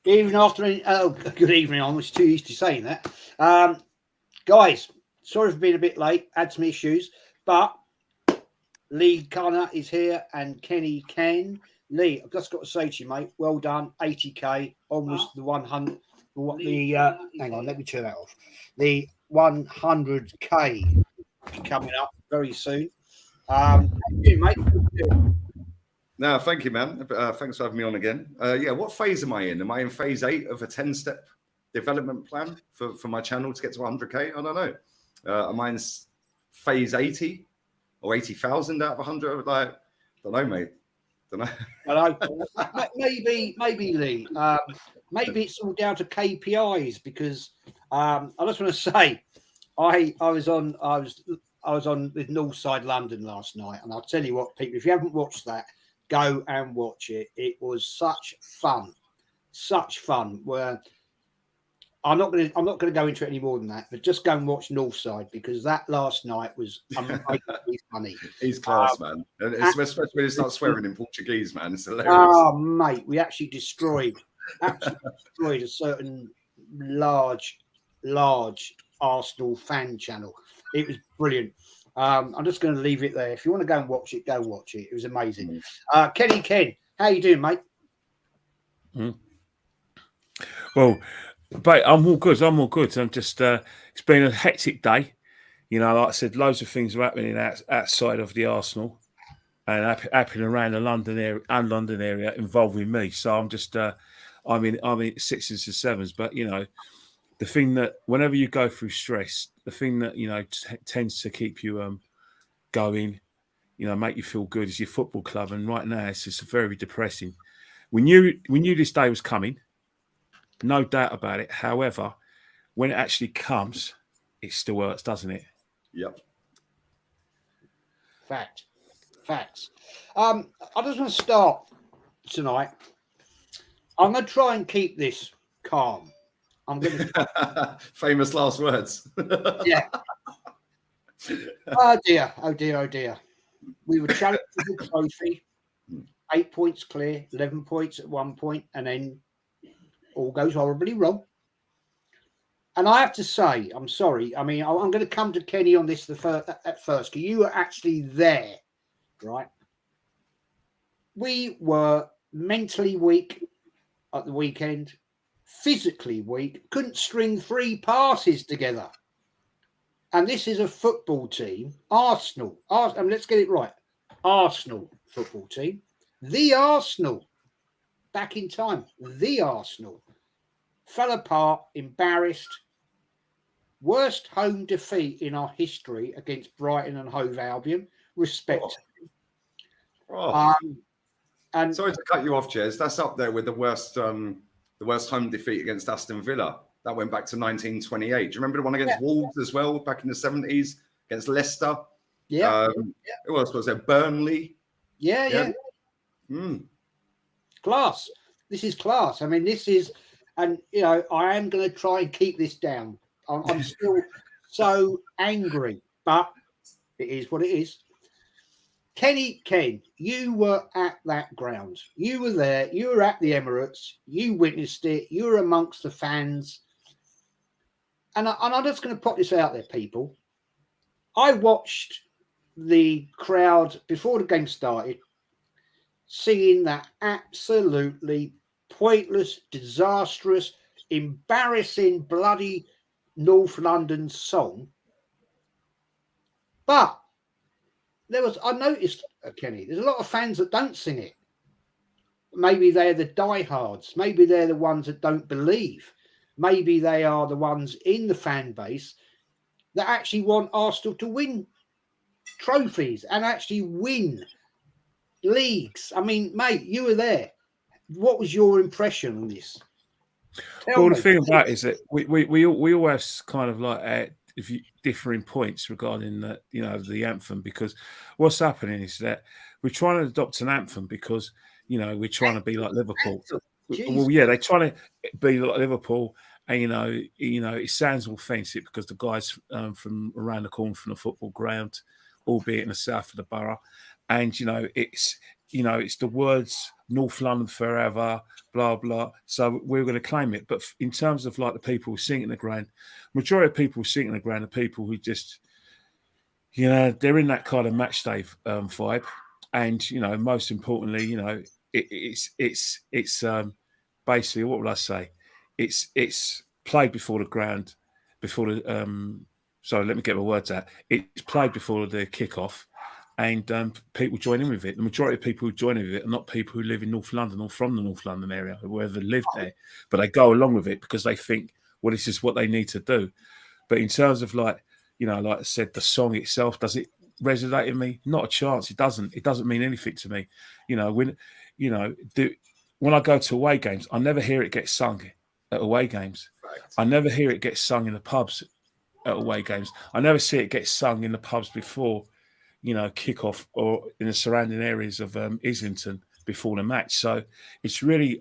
Evening, afternoon. Oh, good evening. I was too used to saying that. Guys, sorry for being a bit late. Had some issues, but Lee Connor is here and Kenny Ken. Lee, I've just got to say to you, mate, well done. 80k, almost the 100. Hang on, let me turn that off. The 100k coming up very soon. How you doing, mate? No, thank you, man. Thanks for having me on again. What phase am I in? Am I in phase 8 of a 10-step development plan for my channel to get to 100k? I don't know. Am I in phase 80 or 80,000 out of 100? Like, don't know, mate. Don't know. Hello. Maybe Lee. Maybe it's all down to KPIs because I just want to say I was on with Northside London last night, and I'll tell you what, people, if you haven't watched that, go and watch it. It was such fun. Where I'm not going to go into it any more than that, but just go and watch Northside because that last night was amazingly funny. He's class, man. And especially when he starts swearing in Portuguese, man. It's hilarious. Oh, mate, we actually destroyed a certain large Arsenal fan channel. It was brilliant. I'm just going to leave it there. If you want to go and watch it, go watch it. It was amazing. Kenny Ken, how you doing, mate? Well, but I'm all good. I'm just, it's been a hectic day. You know, like I said, loads of things are happening outside of the Arsenal and happening around the London area involving me. So I'm just, I'm in sixes and sevens. But, you know, the thing that whenever you go through stress, the thing that, you know, tends to keep you going, you know, make you feel good is your football club. And right now it's just very depressing. We knew this day was coming. No doubt about it. However, when it actually comes, it still hurts, doesn't it? Yep. Facts. I just want to start tonight. I'm going to try and keep this calm. I'm going to famous last words. Yeah. Oh dear. We were challenged for the trophy. 8 points clear, 11 points at one point, and then all goes horribly wrong. And I have to say, I'm sorry. I mean, I'm going to come to Kenny on this at first, because you were actually there, right? We were mentally weak at the weekend, physically weak, couldn't string 3 passes together. And this is a football team, Arsenal. And let's get it right. Arsenal football team. The Arsenal. Back in time. The Arsenal. Fell apart, embarrassed. Worst home defeat in our history against Brighton and Hove Albion. Respect. And sorry to cut you off, Jez. That's up there with the worst home defeat against Aston Villa. That went back to 1928. Do you remember the one against Wolves as well, back in the 70s, against Leicester? Yeah. Who else was there? Burnley? Yeah. Class. This is class. I mean, this is, and, you know, I am going to try and keep this down. I'm still so angry, but it is what it is. Kenny Ken, you were at that ground. You were there. You were at the Emirates. You witnessed it. You were amongst the fans. And I'm just going to put this out there, people. I watched the crowd before the game started, singing that absolutely pointless, disastrous, embarrassing, bloody North London song. But I noticed, Kenny, there's a lot of fans that don't sing it. Maybe they're the diehards. Maybe they're the ones that don't believe. Maybe they are the ones in the fan base that actually want Arsenal to win trophies and actually win leagues. I mean, mate, you were there. What was your impression on this? Well, the thing about it is that we all have kind of like differing points regarding the anthem, because what's happening is that we're trying to adopt an anthem because, you know, we're trying to be like Liverpool. Well, yeah, they're trying to be like Liverpool, and you know, it sounds offensive because the guys from around the corner from the football ground, albeit in the south of the borough, and it's the words North London forever, blah blah. So we're going to claim it. But in terms of like the people who sing in the ground, majority of people sing in the ground are people who just, you know, they're in that kind of match day vibe, and you know, most importantly, you know, it's basically, what would I say? It's played before the ground, before the sorry, let me get my words out. It's played before the kickoff, and people join in with it. The majority of people who join in with it are not people who live in North London or from the North London area, or whoever lived there, but they go along with it because they think, well, this is what they need to do. But in terms of like, you know, like I said, the song itself, does it resonate in me? Not a chance. It doesn't. It doesn't mean anything to me. You know, when I go to away games, I never hear it get sung at away games. Right. I never hear it get sung in the pubs at away games. I never see it get sung in the pubs before, you know, kickoff or in the surrounding areas of Islington before the match. So it's really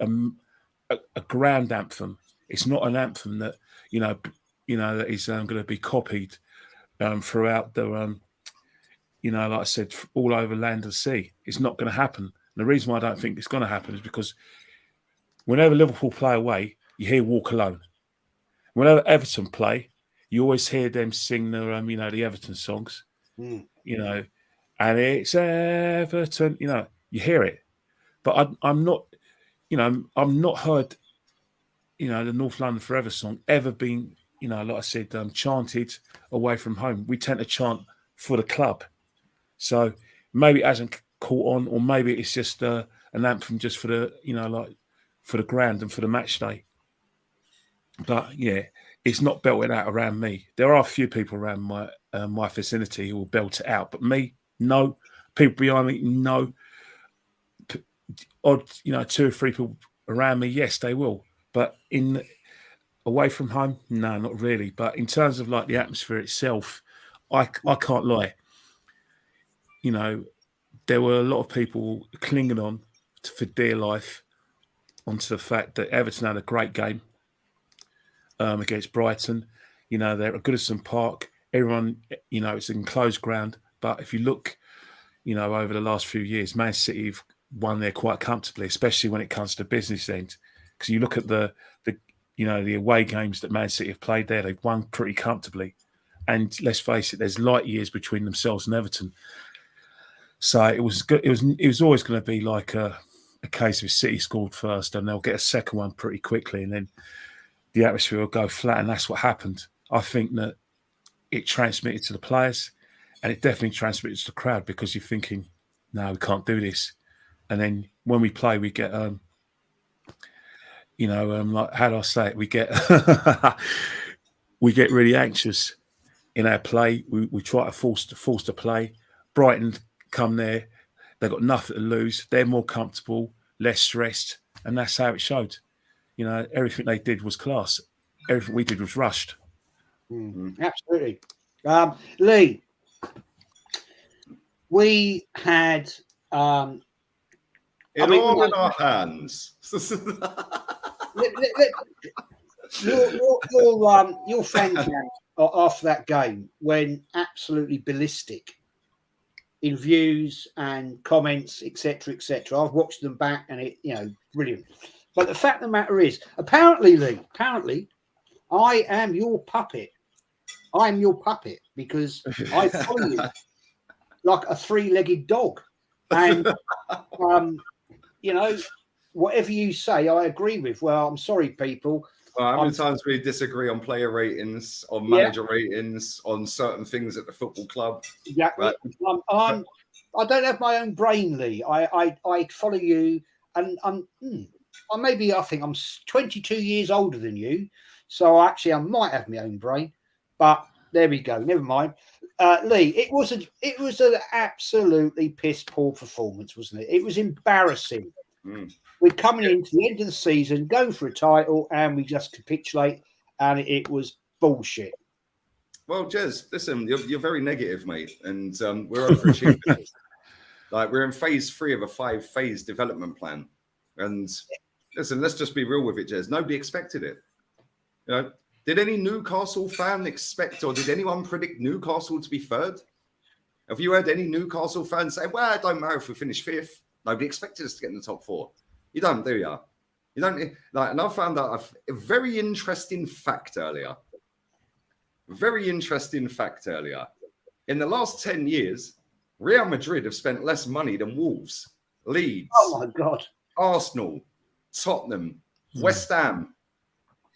a ground anthem. It's not an anthem that that is going to be copied throughout the you know, like I said, all over land and sea. It's not going to happen. And the reason why I don't think it's going to happen is because whenever Liverpool play away, you hear "Walk Alone." Whenever Everton play, you always hear them sing the the Everton songs. You know, and it's Everton. You know, you hear it, but I'm not. You know, I'm not heard. You know, the North London Forever song ever being, you know, like I said, chanted away from home. We tend to chant for the club, so maybe it hasn't caught on, or maybe it's just an anthem just for the, you know, like for the ground and for the match day. But yeah, it's not belted out around me. There are a few people around my vicinity who will belt it out, but me, no. People behind me, no. Odd, you know, 2 or 3 people around me, yes, they will. But away from home, no, not really. But in terms of like the atmosphere itself, I can't lie. You know, there were a lot of people clinging on for dear life onto the fact that Everton had a great game against Brighton. You know, they're at Goodison Park. Everyone, you know, it's an enclosed ground. But if you look, you know, over the last few years, Man City have won there quite comfortably, especially when it comes to the business end. Because you look at the away games that Man City have played there, they've won pretty comfortably. And let's face it, there's light years between themselves and Everton. So it was good. It was always going to be like a case of City scored first, and they'll get a second one pretty quickly, and then the atmosphere will go flat. And that's what happened. I think that it transmitted to the players, and it definitely transmitted to the crowd, because you're thinking, no, we can't do this. And then when we play, we get like, how do I say it? We get we get really anxious in our play. We try to force to play. Brighton come there, they've got nothing to lose. They're more comfortable, less stressed, and that's how it showed. You know, everything they did was class. Everything we did was rushed. Absolutely. Lee, we had all in our hands. Your fan count after that game went absolutely ballistic in views and comments, etc., etc. I've watched them back, and it, you know, brilliant. But the fact of the matter is, apparently, Lee, I am your puppet. I am your puppet because I follow you like a 3-legged dog, and you know, whatever you say, I agree with. Well, I'm sorry, people. Well, how many times we disagree on player ratings, on manager ratings, on certain things at the football club? Exactly. Right. I don't have my own brain, Lee. I follow you, and I think I'm 22 years older than you, so actually I might have my own brain. But there we go. Never mind. Lee, it was an absolutely piss poor performance, wasn't it? It was embarrassing. We're coming into the end of the season, going for a title, and we just capitulate, and it was bullshit. Well, Jez, listen, you're very negative, mate, and we're overachieving. Like, we're in phase 3 of a 5-phase development plan, and listen, let's just be real with it, Jez. Nobody expected it. You know, did any Newcastle fan expect, or did anyone predict Newcastle to be 3rd? Have you heard any Newcastle fans say, "Well, it don't matter if we finish 5th"? Nobody expected us to get in the top 4. You don't, do you? You don't. Like, and I found out a very interesting fact earlier. Very interesting fact earlier. In the last 10 years, Real Madrid have spent less money than Wolves, Leeds, Oh my God, Arsenal, Tottenham, West Ham.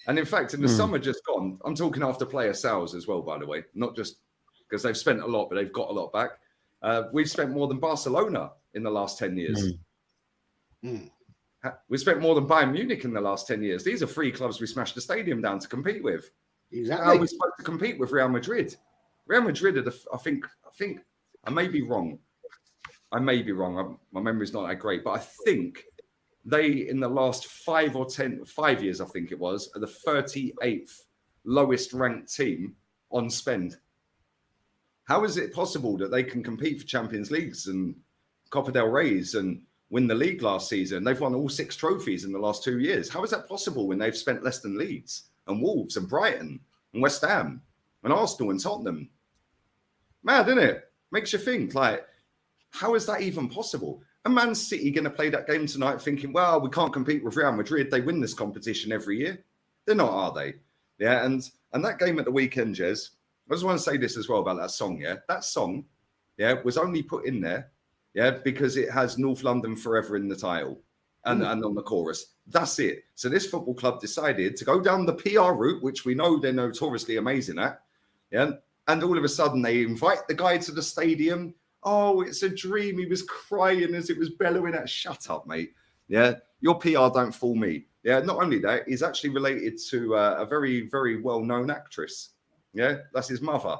And in fact, in the summer just gone, I'm talking after player sales as well, by the way, not just because they've spent a lot, but they've got a lot back. We've spent more than Barcelona in the last 10 years. We've spent more than Bayern Munich in the last 10 years. These are 3 clubs we smashed the stadium down to compete with. exactly. How are we supposed to compete with Real Madrid? Real Madrid are I think I may be wrong. My memory's not that great, but I think they, in the last 5 years, I think it was, are the 38th lowest ranked team on spend. How is it possible that they can compete for Champions Leagues and Copa del Rey's and win the league last season? They've won all 6 trophies in the last 2 years. How is that possible when they've spent less than Leeds and Wolves and Brighton and West Ham and Arsenal and Tottenham? Mad, isn't it? Makes you think, like, how is that even possible? And Man City going to play that game tonight thinking, well, we can't compete with Real Madrid. They win this competition every year. They're not, are they? Yeah, and that game at the weekend, Jez, I just want to say this as well about that song, yeah? That song, yeah, was only put in there, yeah, because it has North London Forever in the title and on the chorus. That's it. So this football club decided to go down the PR route, which we know they're notoriously amazing at, yeah? And all of a sudden they invite the guy to the stadium. Oh, it's a dream. He was crying as it was bellowing at. Shut up, mate. Yeah, your PR don't fool me. Yeah, not only that, he's actually related to a very, very well-known actress. Yeah, that's his mother.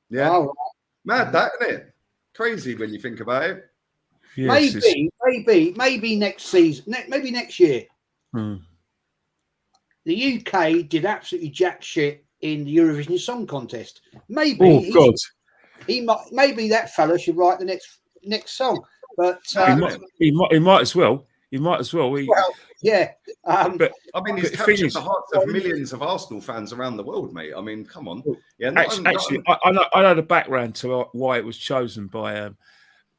Yeah, mad that, isn't it? Crazy when you think about it. Yes, maybe next season, maybe next year. The UK did absolutely jack shit in the Eurovision Song Contest. Maybe maybe that fella should write the next song. But he might as well. He might as well. Yeah. But I mean, he's captured the hearts of millions of Arsenal fans around the world, mate. I mean, come on. Yeah. I know the background to why it was chosen by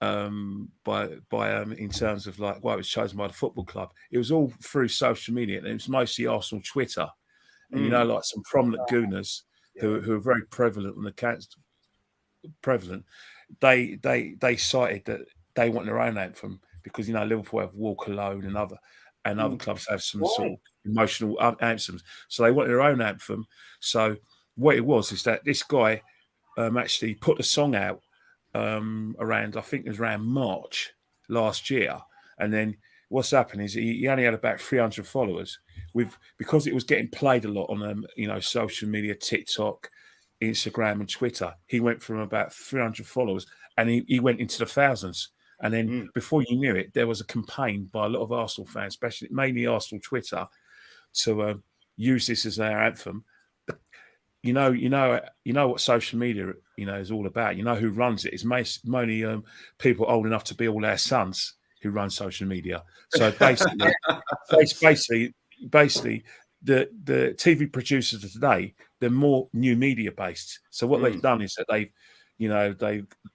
in terms of like why it was chosen by the football club. It was all through social media, and it was mostly Arsenal Twitter, and you know, like some prominent gooners who are very prevalent on the cast. They cited that they want their own anthem because, you know, Liverpool have Walk Alone and other clubs have some sort of emotional anthems, so they want their own anthem. So what it was is that this guy actually put the song out around, I think it was around March last year, and then what's happened is he only had about 300 followers. Because it was getting played a lot on social media, TikTok, Instagram and Twitter, he went from about 300 followers and he went into the thousands. And then before you knew it, there was a campaign by a lot of Arsenal fans, especially mainly Arsenal Twitter, to use this as their anthem. But you know what social media is all about. You know who runs it. It's mainly people old enough to be all their sons who run social media. So basically, the TV producers of today, they're more new media based. So what they've done is that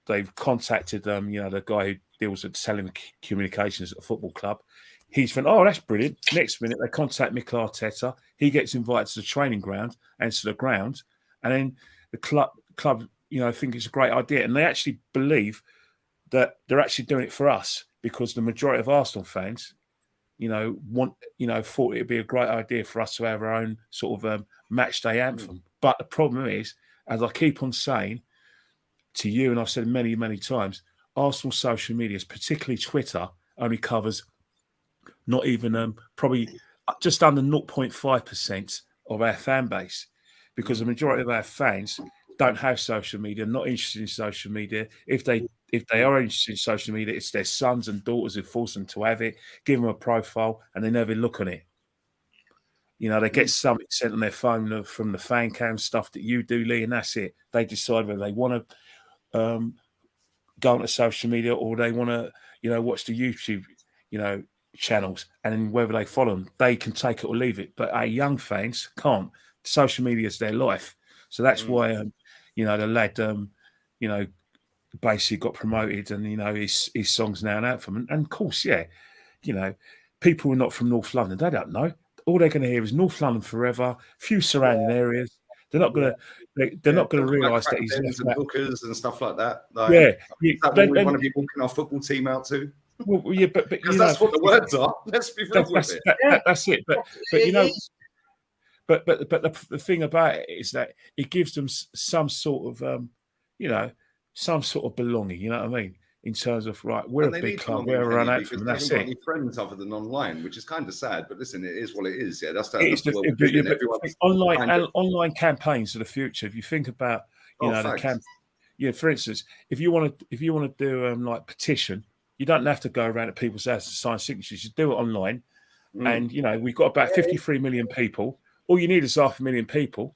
they've contacted the guy who deals with telecommunications at a football club. He's went, oh, that's brilliant. Next minute they contact Mikel Arteta. He gets invited to the training ground and to the ground, and then the club think it's a great idea, and they actually believe that they're actually doing it for us because the majority of Arsenal fans thought it'd be a great idea for us to have our own sort of match day anthem. But the problem is, as I keep on saying to you, and I've said many, many times, Arsenal social media, particularly Twitter, only covers not even probably just under 0.5% of our fan base, because the majority of our fans don't have social media, not interested in social media. If they are interested in social media, it's their sons and daughters who force them to have it, give them a profile, and they never look on it. They get something sent on their phone from the fan cam stuff that you do, Lee, and that's it. They decide whether they want to go onto social media or they want to, watch the YouTube, channels, and then whether they follow them, they can take it or leave it. But our young fans can't. Social media is their life. So that's why, the lad, basically got promoted, and his song's now an anthem. And of course, people who are not from North London, they don't know. All they're going to hear is North London forever, few surrounding areas. They're not going to. They're not going to realise that he's left and that. bookers and stuff like that. Is that what we want to be walking our football team out to? Well, yeah, but because that's what the words are. Let's be real with it. That's it. But the thing about it is that it gives them some sort of some sort of belonging. You know what I mean? In terms of we're a big club, we're a run out from. That's it. Any friends other than online, which is kind of sad. But listen, it is what it is. Yeah, that's online campaigns of the future. If you think about for instance, if you want to do like petition, you don't have to go around to people's houses to sign signatures. You do it online, and we've got about 53 million people. All you need is 500,000 people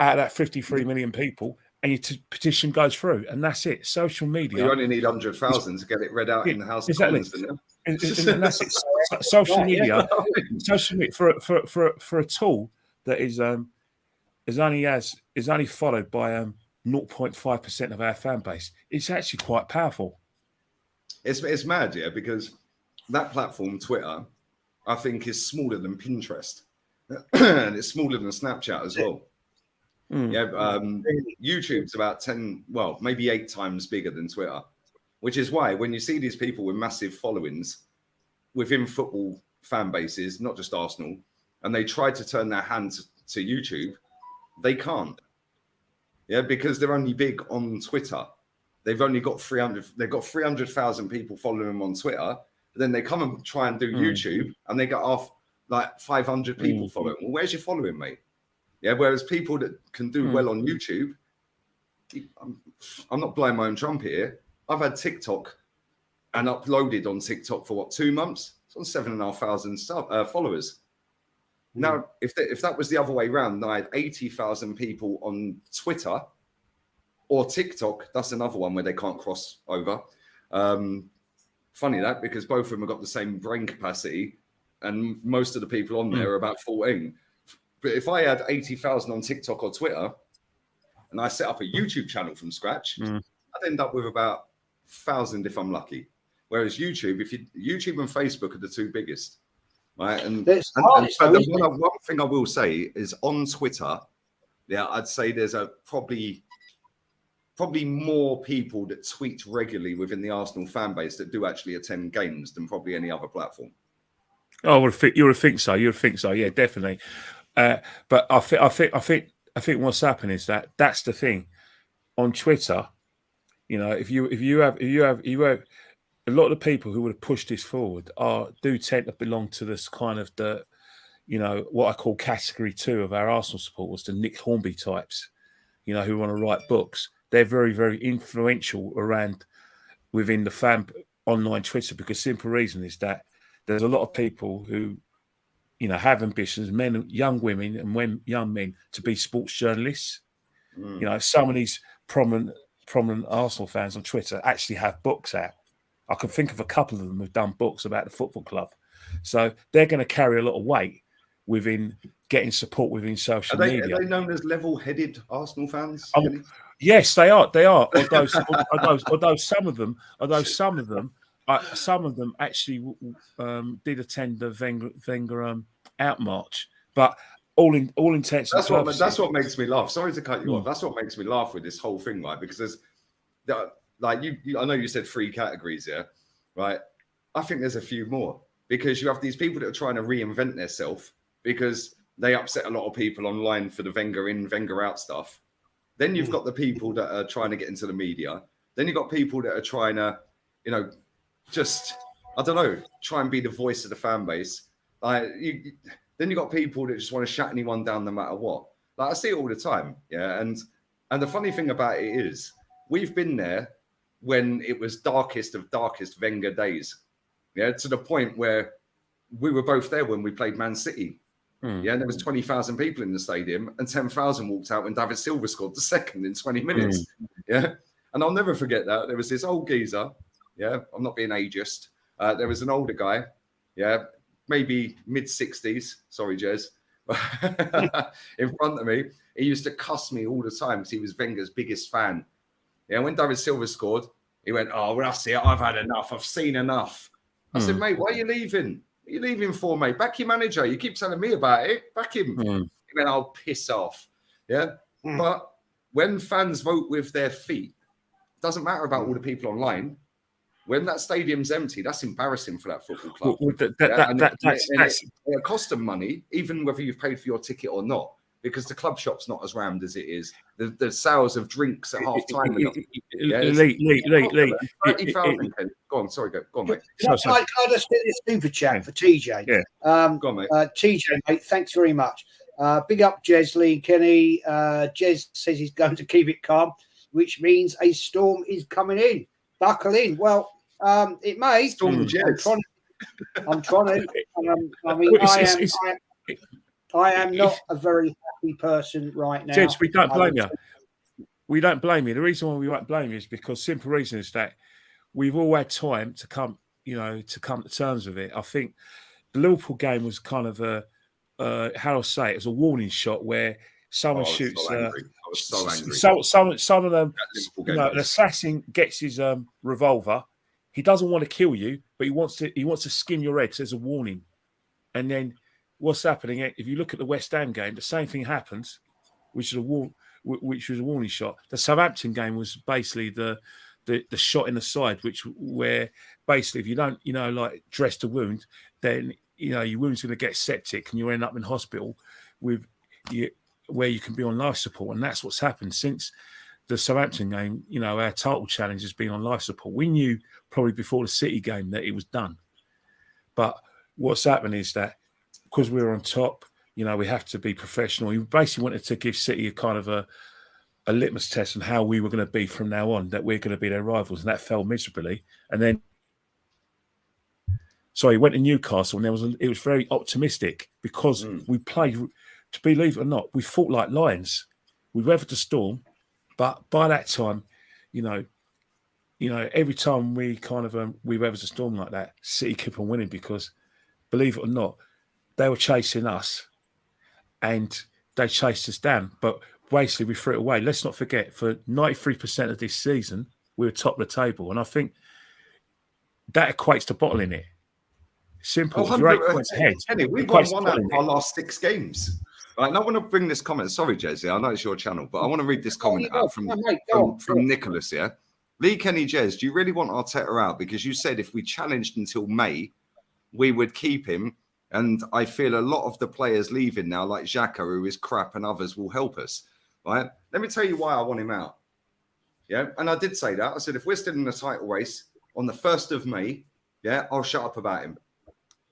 out of that 53 million people. And your petition goes through, and that's it. Social media. Well, you only need 100,000 to get it read out in the House of Commons, don't you? And that's it. Social media, for a tool that is only followed by 0.5% of our fan base. It's actually quite powerful. It's mad, yeah, because that platform, Twitter, I think is smaller than Pinterest, and it's smaller than Snapchat as well. YouTube's about 10, well, maybe 8 times bigger than Twitter, which is why when you see these people with massive followings within football fan bases, not just Arsenal, and they try to turn their hands to YouTube, they can't. Yeah, because they're only big on Twitter. They've only got 300,000 people following them on Twitter. But then they come and try and do YouTube, and they get off like 500 people following. Well, where's your following, mate? Yeah, whereas people that can do well on YouTube, I'm not blowing my own trumpet here. I've had TikTok and uploaded on TikTok for 2 months? It's on 7,500 followers. Now, if that was the other way around, I had 80,000 people on Twitter or TikTok. That's another one where they can't cross over. Funny that, because both of them have got the same brain capacity, and most of the people on there are about 14. But if I had 80,000 on TikTok or Twitter, and I set up a YouTube channel from scratch, I'd end up with about 1,000 if I'm lucky. Whereas YouTube, YouTube and Facebook are the 2 biggest, right? And one thing I will say is on Twitter, I'd say there's probably more people that tweet regularly within the Arsenal fan base that do actually attend games than probably any other platform. Oh, you would think so. You would think so. Yeah, definitely. But I think what's happened is that's the thing on Twitter. If you have a lot of the people who would have pushed this forward do tend to belong to this kind of what I call category 2 of our Arsenal supporters, the Nick Hornby types, who want to write books. They're very, very influential within the fan online Twitter, because simple reason is that there's a lot of people who have ambitions, young women and young men, to be sports journalists. Some of these prominent Arsenal fans on Twitter actually have books out. I can think of a couple of them who've done books about the football club. So they're going to carry a lot of weight within getting support within social media. Are they known as level-headed Arsenal fans? Yes, they are. They are. Although some of them actually did attend the Wenger out march, but all intents and purposes. That's what makes me laugh. Sorry to cut you off. That's what makes me laugh with this whole thing, right? Because there's I know you said 3 categories, yeah, right? I think there's a few more, because you have these people that are trying to reinvent themselves because they upset a lot of people online for the Wenger in, Wenger out stuff. Then you've got the people that are trying to get into the media. Then you've got people that are trying to, just, I don't know, try and be the voice of the fan base. Then you've got people that just want to shut anyone down no matter what. I see it all the time, yeah. And the funny thing about it is, we've been there when it was darkest of darkest Wenger days, yeah, to the point where we were both there when we played Man City. Yeah, and there was 20,000 people in the stadium, and 10,000 walked out when David Silva scored the second in 20 minutes. Yeah, and I'll never forget that. There was this old geezer. Yeah, I'm not being ageist. There was an older guy. Yeah, maybe mid-60s. Sorry, Jez. in front of me. He used to cuss me all the time because he was Wenger's biggest fan. Yeah, when David Silva scored, he went, "Oh, well, that's it. I've had enough. I've seen enough." I said, "Mate, why are you leaving? What are you leaving for, mate? Back your manager. You keep telling me about it. Back him." He went, "I'll piss off." Yeah. But when fans vote with their feet, it doesn't matter about all the people online. When that stadium's empty, that's embarrassing for that football club. It costs them money, even whether you've paid for your ticket or not, because the club shop's not as rammed as it is. The sales of drinks at half time. Lee, 30,000. Go on, sorry, go on, mate. Can I just get this super chat for TJ? Yeah. Go on, mate. TJ, mate, thanks very much. Big up Jez, Lee, Kenny. Jez says he's going to keep it calm, which means a storm is coming in. Buckle in. Well, it may. Storm Jez. I'm trying to. I am not a very happy person right now. Jez, we don't blame you. We don't blame you. The reason why we won't blame you is because simple reason is that we've all had time to come to terms with it. I think the Liverpool game was kind of how I'll say it was a warning shot where someone shoots. I was so angry. Some of them, an assassin gets his revolver. He doesn't want to kill you, but he wants to skim your head. So there's a warning, and then what's happening? If you look at the West Ham game, the same thing happens, which was a warning shot. The Southampton game was basically the shot in the side, where basically if you don't dress the wound, then your wound's going to get septic and you'll end up in hospital where you can be on life support. And that's what's happened since the Southampton game. Our title challenge has been on life support. We knew probably before the City game that it was done. But what's happened is that because we were on top, we have to be professional. We basically wanted to give City a kind of a litmus test on how we were going to be from now on, that we're going to be their rivals. And that fell miserably. And then, he went to Newcastle and it was very optimistic because we played, to believe it or not, we fought like lions. We weathered the storm. But by that time, every time we weathered the storm like that, City kept on winning because, believe it or not, they were chasing us and they chased us down. But basically, we threw it away. Let's not forget, for 93% of this season, we were top of the table. And I think that equates to bottling it. Simple. If you're 8 points ahead. Kenny, we've won one out of our last 6 games. Right, now I want to bring this comment. Sorry, Jez, I know it's your channel, but I want to read this comment out from Nicholas here. Lee, Kenny, Jez, do you really want Arteta out? Because you said if we challenged until May, we would keep him. And I feel a lot of the players leaving now, like Xhaka, who is crap, and others will help us. Right? Let me tell you why I want him out. Yeah, and I did say that. I said, if we're still in the title race on the 1st of May, I'll shut up about him.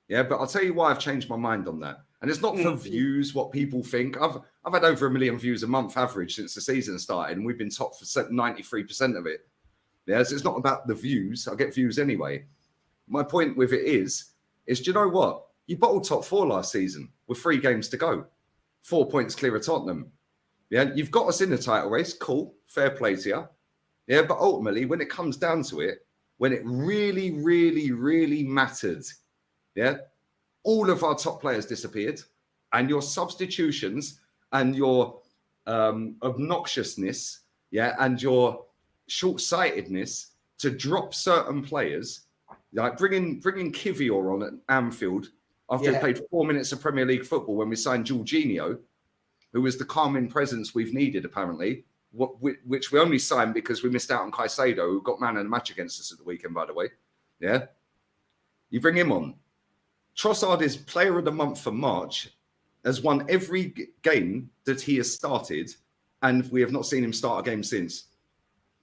Yeah, but I'll tell you why I've changed my mind on that. And it's not for views, what people think. I've had over 1 million views a month average since the season started, and we've been top for 93% of it. Yeah, so it's not about the views. I get views anyway. My point with it is do you know what? You bottled top 4 last season with 3 games to go. 4 points clear of Tottenham. Yeah, you've got us in the title race. Cool. Fair play to you. Yeah, but ultimately, when it comes down to it, when it really, really, really mattered, all of our top players disappeared, and your substitutions and your obnoxiousness, and your short-sightedness to drop certain players, like bringing Kivior on at Anfield after he played 4 minutes of Premier League football when we signed Jorginho, who was the calming presence we've needed, apparently, which we only signed because we missed out on Caicedo, who got man of the match against us at the weekend, by the way. Yeah? You bring him on. Trossard is player of the month for March, has won every game that he has started, and we have not seen him start a game since.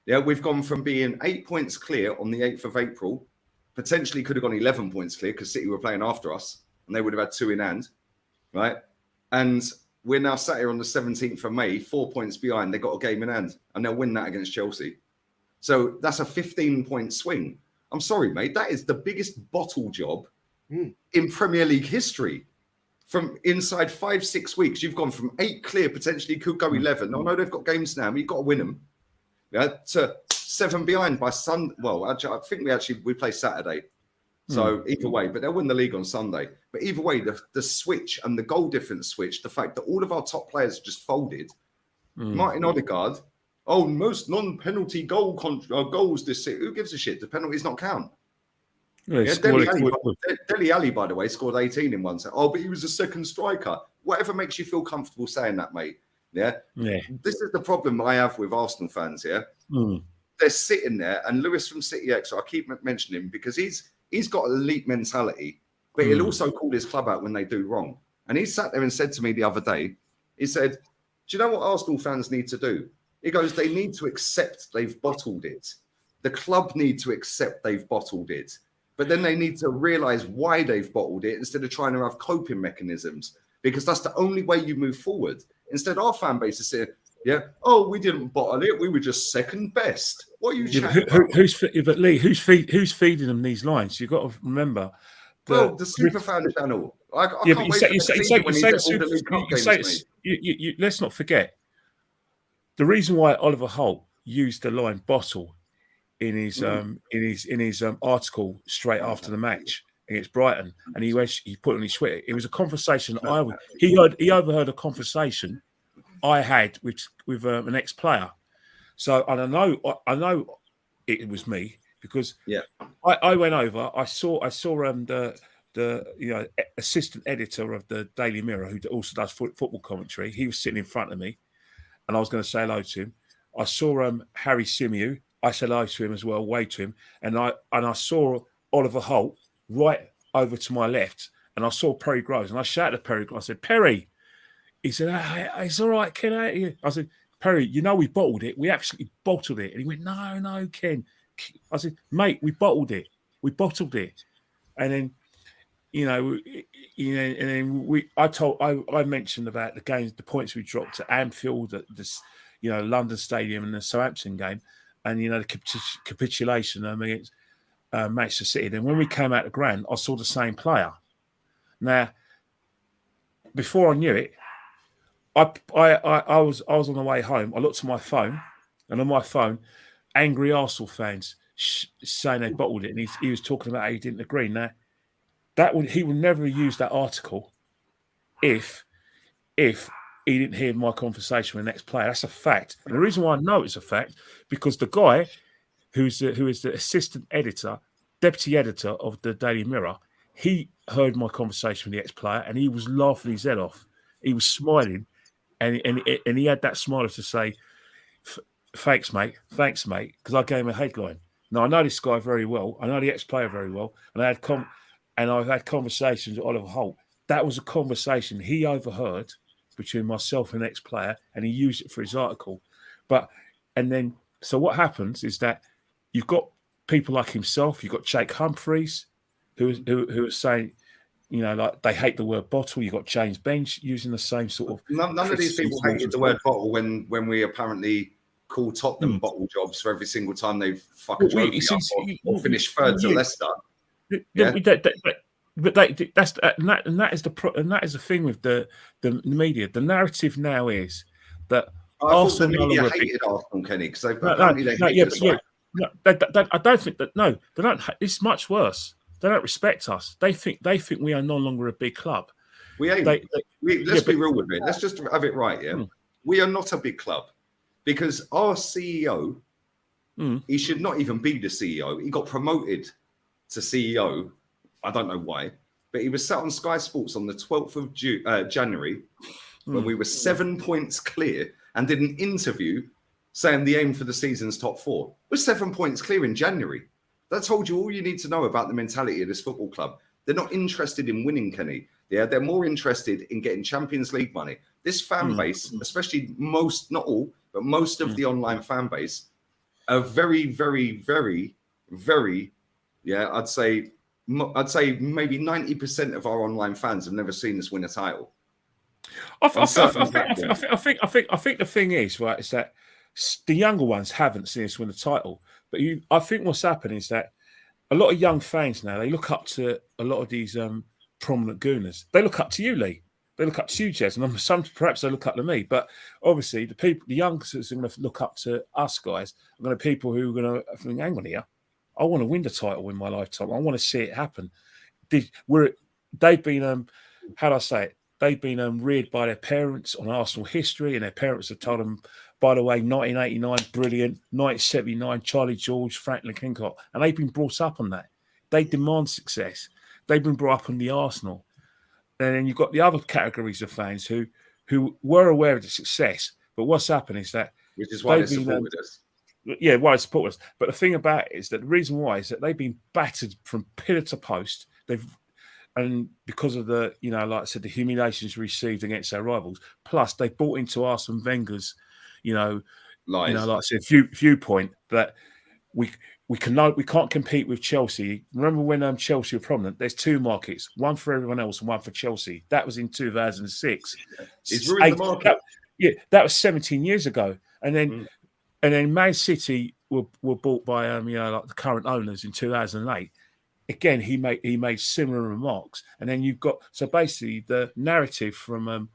Yeah, we've gone from being 8 points clear on the 8th of April, potentially could have gone 11 points clear because City were playing after us, and they would have had 2 in hand, right? And we're now sat here on the 17th of May, 4 points behind. They got a game in hand, and they'll win that against Chelsea. So that's a 15-point swing. I'm sorry, mate. That is the biggest bottle job in Premier League history. From inside 5-6 weeks, you've gone from 8 clear, potentially could go 11. I know they've got games now, but you've got to win them. Yeah, to 7 behind by Sunday. Well, actually, I think we play Saturday. So either way, but they'll win the league on Sunday. But either way, the switch and the goal difference switch, the fact that all of our top players just folded. Martin Odegaard Oh, most non-penalty goals this season. Who gives a shit? The penalties not count. Yeah, Dele Alli, by the way, scored 18 in one set. Oh, but he was a second striker. Whatever makes you feel comfortable saying that, mate. Yeah. This is the problem I have with Arsenal fans. Yeah. They're sitting there, and Lewis from City X. I keep mentioning him because he's got elite mentality, but he'll also call his club out when they do wrong. And he sat there and said to me the other day, he said, "Do you know what Arsenal fans need to do?" He goes, "They need to accept they've bottled it. The club need to accept they've bottled it. But then they need to realise why they've bottled it instead of trying to have coping mechanisms, because that's the only way you move forward." Instead, our fan base is saying, "Oh, we didn't bottle it. We were just second best." What are you chatting about? But Lee, who's feeding them these lines? You've got to remember. The Superfan channel. I can't wait for the season when he's at all the League Cup games, mate. Let's not forget the reason why Oliver Holt used the line "bottle" in his article straight after the match against Brighton, and he put on his Twitter. It was a conversation he overheard a conversation I had with an ex-player. So and I know it was me because I went over. I saw the assistant editor of the Daily Mirror, who also does football commentary. He was sitting in front of me, and I was going to say hello to him. I saw Harry Symeou. I said hello to him as well, waved to him, and I saw Oliver Holt right over to my left, and I saw Perry Groves, and I shouted at Perry Groves. I said, "Perry." He said, "Hey, it's all right, Ken." I said, "Perry, we bottled it. We absolutely bottled it." And he went, "No, Ken." I said, "Mate, we bottled it. We bottled it." And then, I mentioned about the games, the points we dropped at Anfield, at this, London Stadium, and the Southampton game, and the capitulation against Manchester City. Then when we came out of ground, I saw the same player. Now, before I knew it, I was on the way home. I looked at my phone, and on my phone, angry Arsenal fans saying they bottled it, and he was talking about how he didn't agree. Now, he would never use that article if he didn't hear my conversation with the next player. That's a fact. And the reason why I know it's a fact, because the guy who is the assistant editor, deputy editor of the Daily Mirror, he heard my conversation with the ex-player, and he was laughing his head off. He was smiling, and he had that smile to say, thanks, mate, because I gave him a headline. Now, I know this guy very well. I know the ex-player very well, and I've had conversations with Oliver Holt. That was a conversation he overheard between myself and the ex-player, and he used it for his article. So what happens is that you've got people like himself. You've got Jake Humphreys, who are saying, like they hate the word bottle. You've got James Bench using the same sort of. None of these people hated the word bottle when we apparently call Tottenham bottle jobs for every single time they fuck a trophy up or finish third to Leicester. But that is the thing with the media. The narrative now is that Arsenal the media hated Arsenal, Kenny, because I don't think that. No, they don't. It's much worse. They don't respect us. They think we are no longer a big club. We ain't. Let's be real with it. Let's just have it right. Yeah, we are not a big club because our CEO, he should not even be the CEO. He got promoted to CEO. I don't know why, but he was sat on Sky Sports on the 12th of January when we were 7 points clear and did an interview saying the aim for the season's top four. We're 7 points clear in January. That told you all you need to know about the mentality of this football club. They're not interested in winning, Kenny. Yeah, they're more interested in getting Champions League money. This fan base, especially most, not all, but most of the online fan base, are very, very, very, very, I'd say maybe 90% of our online fans have never seen us win a title. I think the thing is, right, is that the younger ones haven't seen us win a title. But I think what's happened is that a lot of young fans now, they look up to a lot of these prominent gooners. They look up to you, Lee. They look up to you, Jez, and perhaps they look up to me. But obviously, the youngsters are going to look up to us guys. Are going to people who are going to think, hang on here, I want to win the title in my lifetime. I want to see it happen. They've been, how do I say it? they've been reared by their parents on Arsenal history, and their parents have told them, by the way, 1989, brilliant, 1979, Charlie George, Franklin Kincott, and they've been brought up on that. They demand success. They've been brought up on the Arsenal. And then you've got the other categories of fans who were aware of the success, but what's happened is that which is why they supported us. Yeah, why they support us. But the thing about it is that the reason why is that they've been battered from pillar to post. And because of the, like I said, the humiliations received against their rivals, plus they bought into Arsene Wenger's, lies. Like I said, viewpoint that we can't compete with Chelsea. Remember when Chelsea were prominent? There's two markets, one for everyone else and one for Chelsea. That was in 2006. It's ruined the market. That was 17 years ago. And then Man City were bought by like the current owners in 2008. Again, he made similar remarks. And then you've got, so basically the narrative from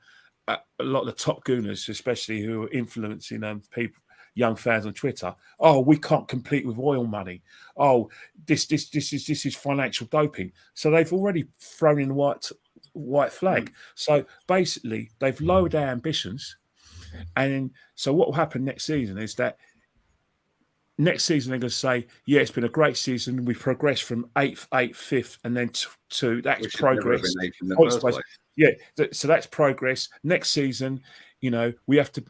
a lot of the top gooners, especially who are influencing people, young fans on Twitter. Oh, we can't compete with oil money. Oh, this is financial doping. So they've already thrown in the white flag. So basically, they've lowered their ambitions. And so what will happen next season is that next season they're going to say, yeah, it's been a great season. We've progressed from 8th, 5th, and then to that's progress. Yeah, so that's progress. Next season, we have to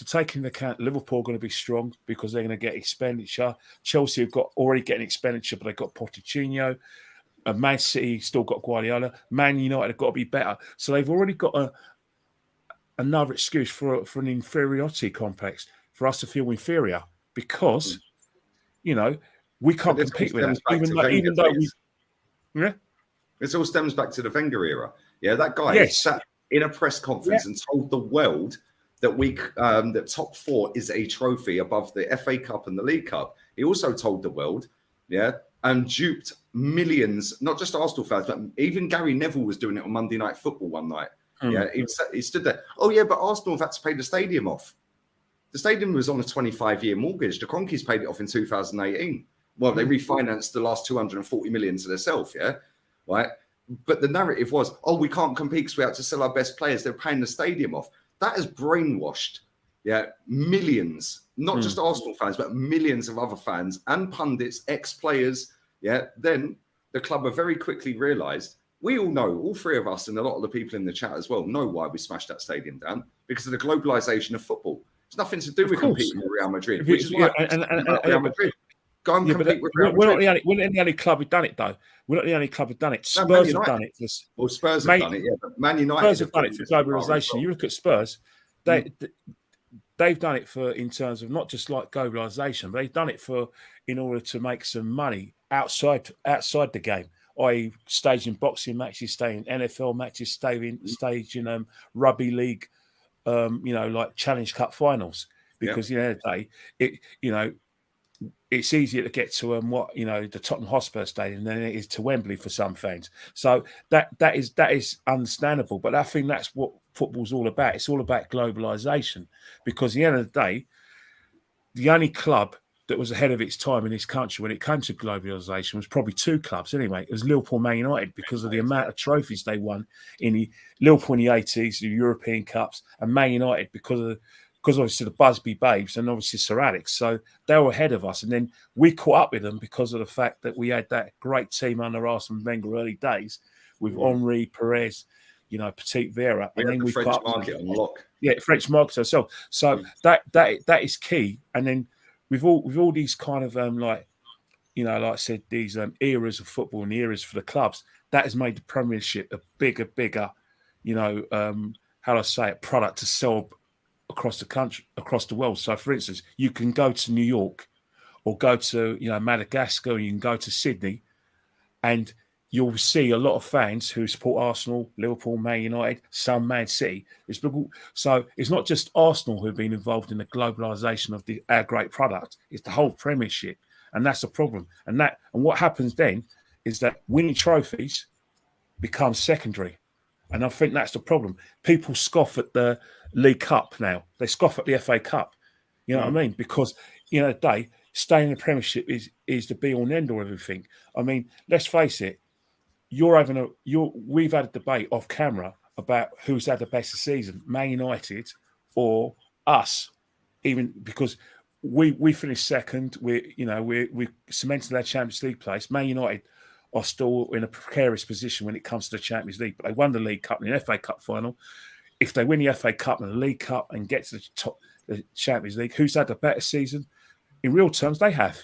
take into account Liverpool are going to be strong because they're going to get expenditure. Chelsea have already getting expenditure, but they've got Pochettino. Man City still got Guardiola. Man United have got to be better. So they've already got another excuse for an inferiority complex for us to feel inferior because, we can't compete with that. Even though we, yeah. It all stems back to the Wenger era. Yeah, that guy sat in a press conference and told the world that that top four is a trophy above the FA Cup and the League Cup. He also told the world, and duped millions, not just Arsenal fans, but even Gary Neville was doing it on Monday Night Football one night. Yeah, he stood there. Oh, yeah, but Arsenal have had to pay the stadium off. The stadium was on a 25-year mortgage. The Cronkies paid it off in 2018. Well, they refinanced the last 240 million to themselves, right? But the narrative was, oh, we can't compete because we had to sell our best players. They're paying the stadium off. That has brainwashed, millions, not just Arsenal fans, but millions of other fans and pundits, ex-players. Then the club have very quickly realised, we all know, all three of us and a lot of the people in the chat as well know why we smashed that stadium down, because of the globalisation of football. It's nothing to do with competing with Real Madrid, which is why Real Madrid. Go and compete with Real Madrid. We're not the only club who've done it, though. We're not the only club who've done it. Spurs have done it. Well, Spurs have done it, but Man United Spurs have done it for globalisation. You look at Spurs, they've done it in terms of not just like globalisation, but they've done it in order to make some money outside the game, i.e. staging boxing matches, staging NFL matches, staging rugby league, like Challenge Cup finals. Because it's easier to get to the Tottenham Hotspur Stadium than it is to Wembley for some fans. So that is understandable. But I think that's what football's all about. It's all about globalisation. Because at the end of the day, the only club that was ahead of its time in this country when it came to globalisation was probably two clubs anyway. It was Liverpool, Man United, because of the amount of trophies they won in Liverpool in the 80s, the European Cups, and Man United because obviously the Busby Babes and obviously Sir Alex. So they were ahead of us. And then we caught up with them because of the fact that we had that great team under Arsene Wenger early days with Henri, Perez, Petit Vieira. And then we French market on lock. Yeah, French market ourselves. So that is key. And then with all these kind of like I said, these eras of football and eras for the clubs, that has made the Premiership a bigger, how do I say it, product to sell across the country, across the world. So, for instance, you can go to New York or go to Madagascar, or you can go to Sydney, and you'll see a lot of fans who support Arsenal, Liverpool, Man United, some Man City. So it's not just Arsenal who've been involved in the globalisation of our great product. It's the whole Premiership, and that's the problem. And what happens then is that winning trophies becomes secondary. And I think that's the problem. People scoff at the League Cup now. They scoff at the FA Cup. You know what I mean? Because, the day, staying in the Premiership is the be-all and end-all of everything. I mean, let's face it, we've had a debate off camera about who's had the best season, Man United or us, even because we finished second. We cemented our Champions League place. Man United are still in a precarious position when it comes to the Champions League, but they won the League Cup and the FA Cup final. If they win the FA Cup and the League Cup and get to the Champions League, who's had a better season? In real terms, they have.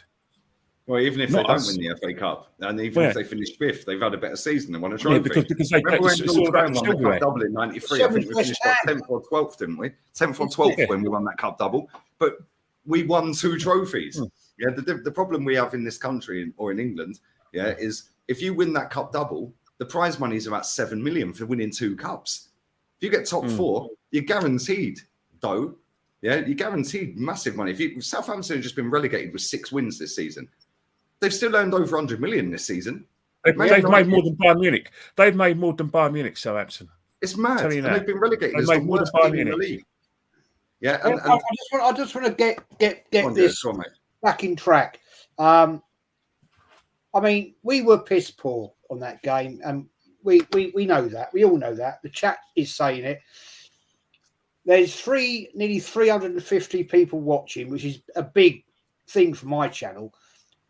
Well, even if Not they us. don't win the FA Cup, and even if they finish fifth, they've had a better season and won a trophy. Yeah, because they Remember when it's all George about Graham won the Cup double in '93? I think we finished like 10th or 12th, didn't we? 10th or 12th when we won that Cup double. But we won 2 trophies. Yeah, the problem we have in this country or in England, is if you win that Cup double, the prize money is about 7 million for winning 2 cups. If you get top 4, you're guaranteed dough. Yeah, you're guaranteed massive money. If Southampton have just been relegated with 6 wins this season, they've still earned over 100 million this season. They've made more than Bayern Munich. They've made more than Bayern Munich, Southampton. It's mad. And they've been relegated as the worst team in the league. Yeah, and I just want to get this back in track. I mean, we were piss poor on that game, and we know that. We all know that. The chat is saying it. There's nearly 350 people watching, which is a big thing for my channel.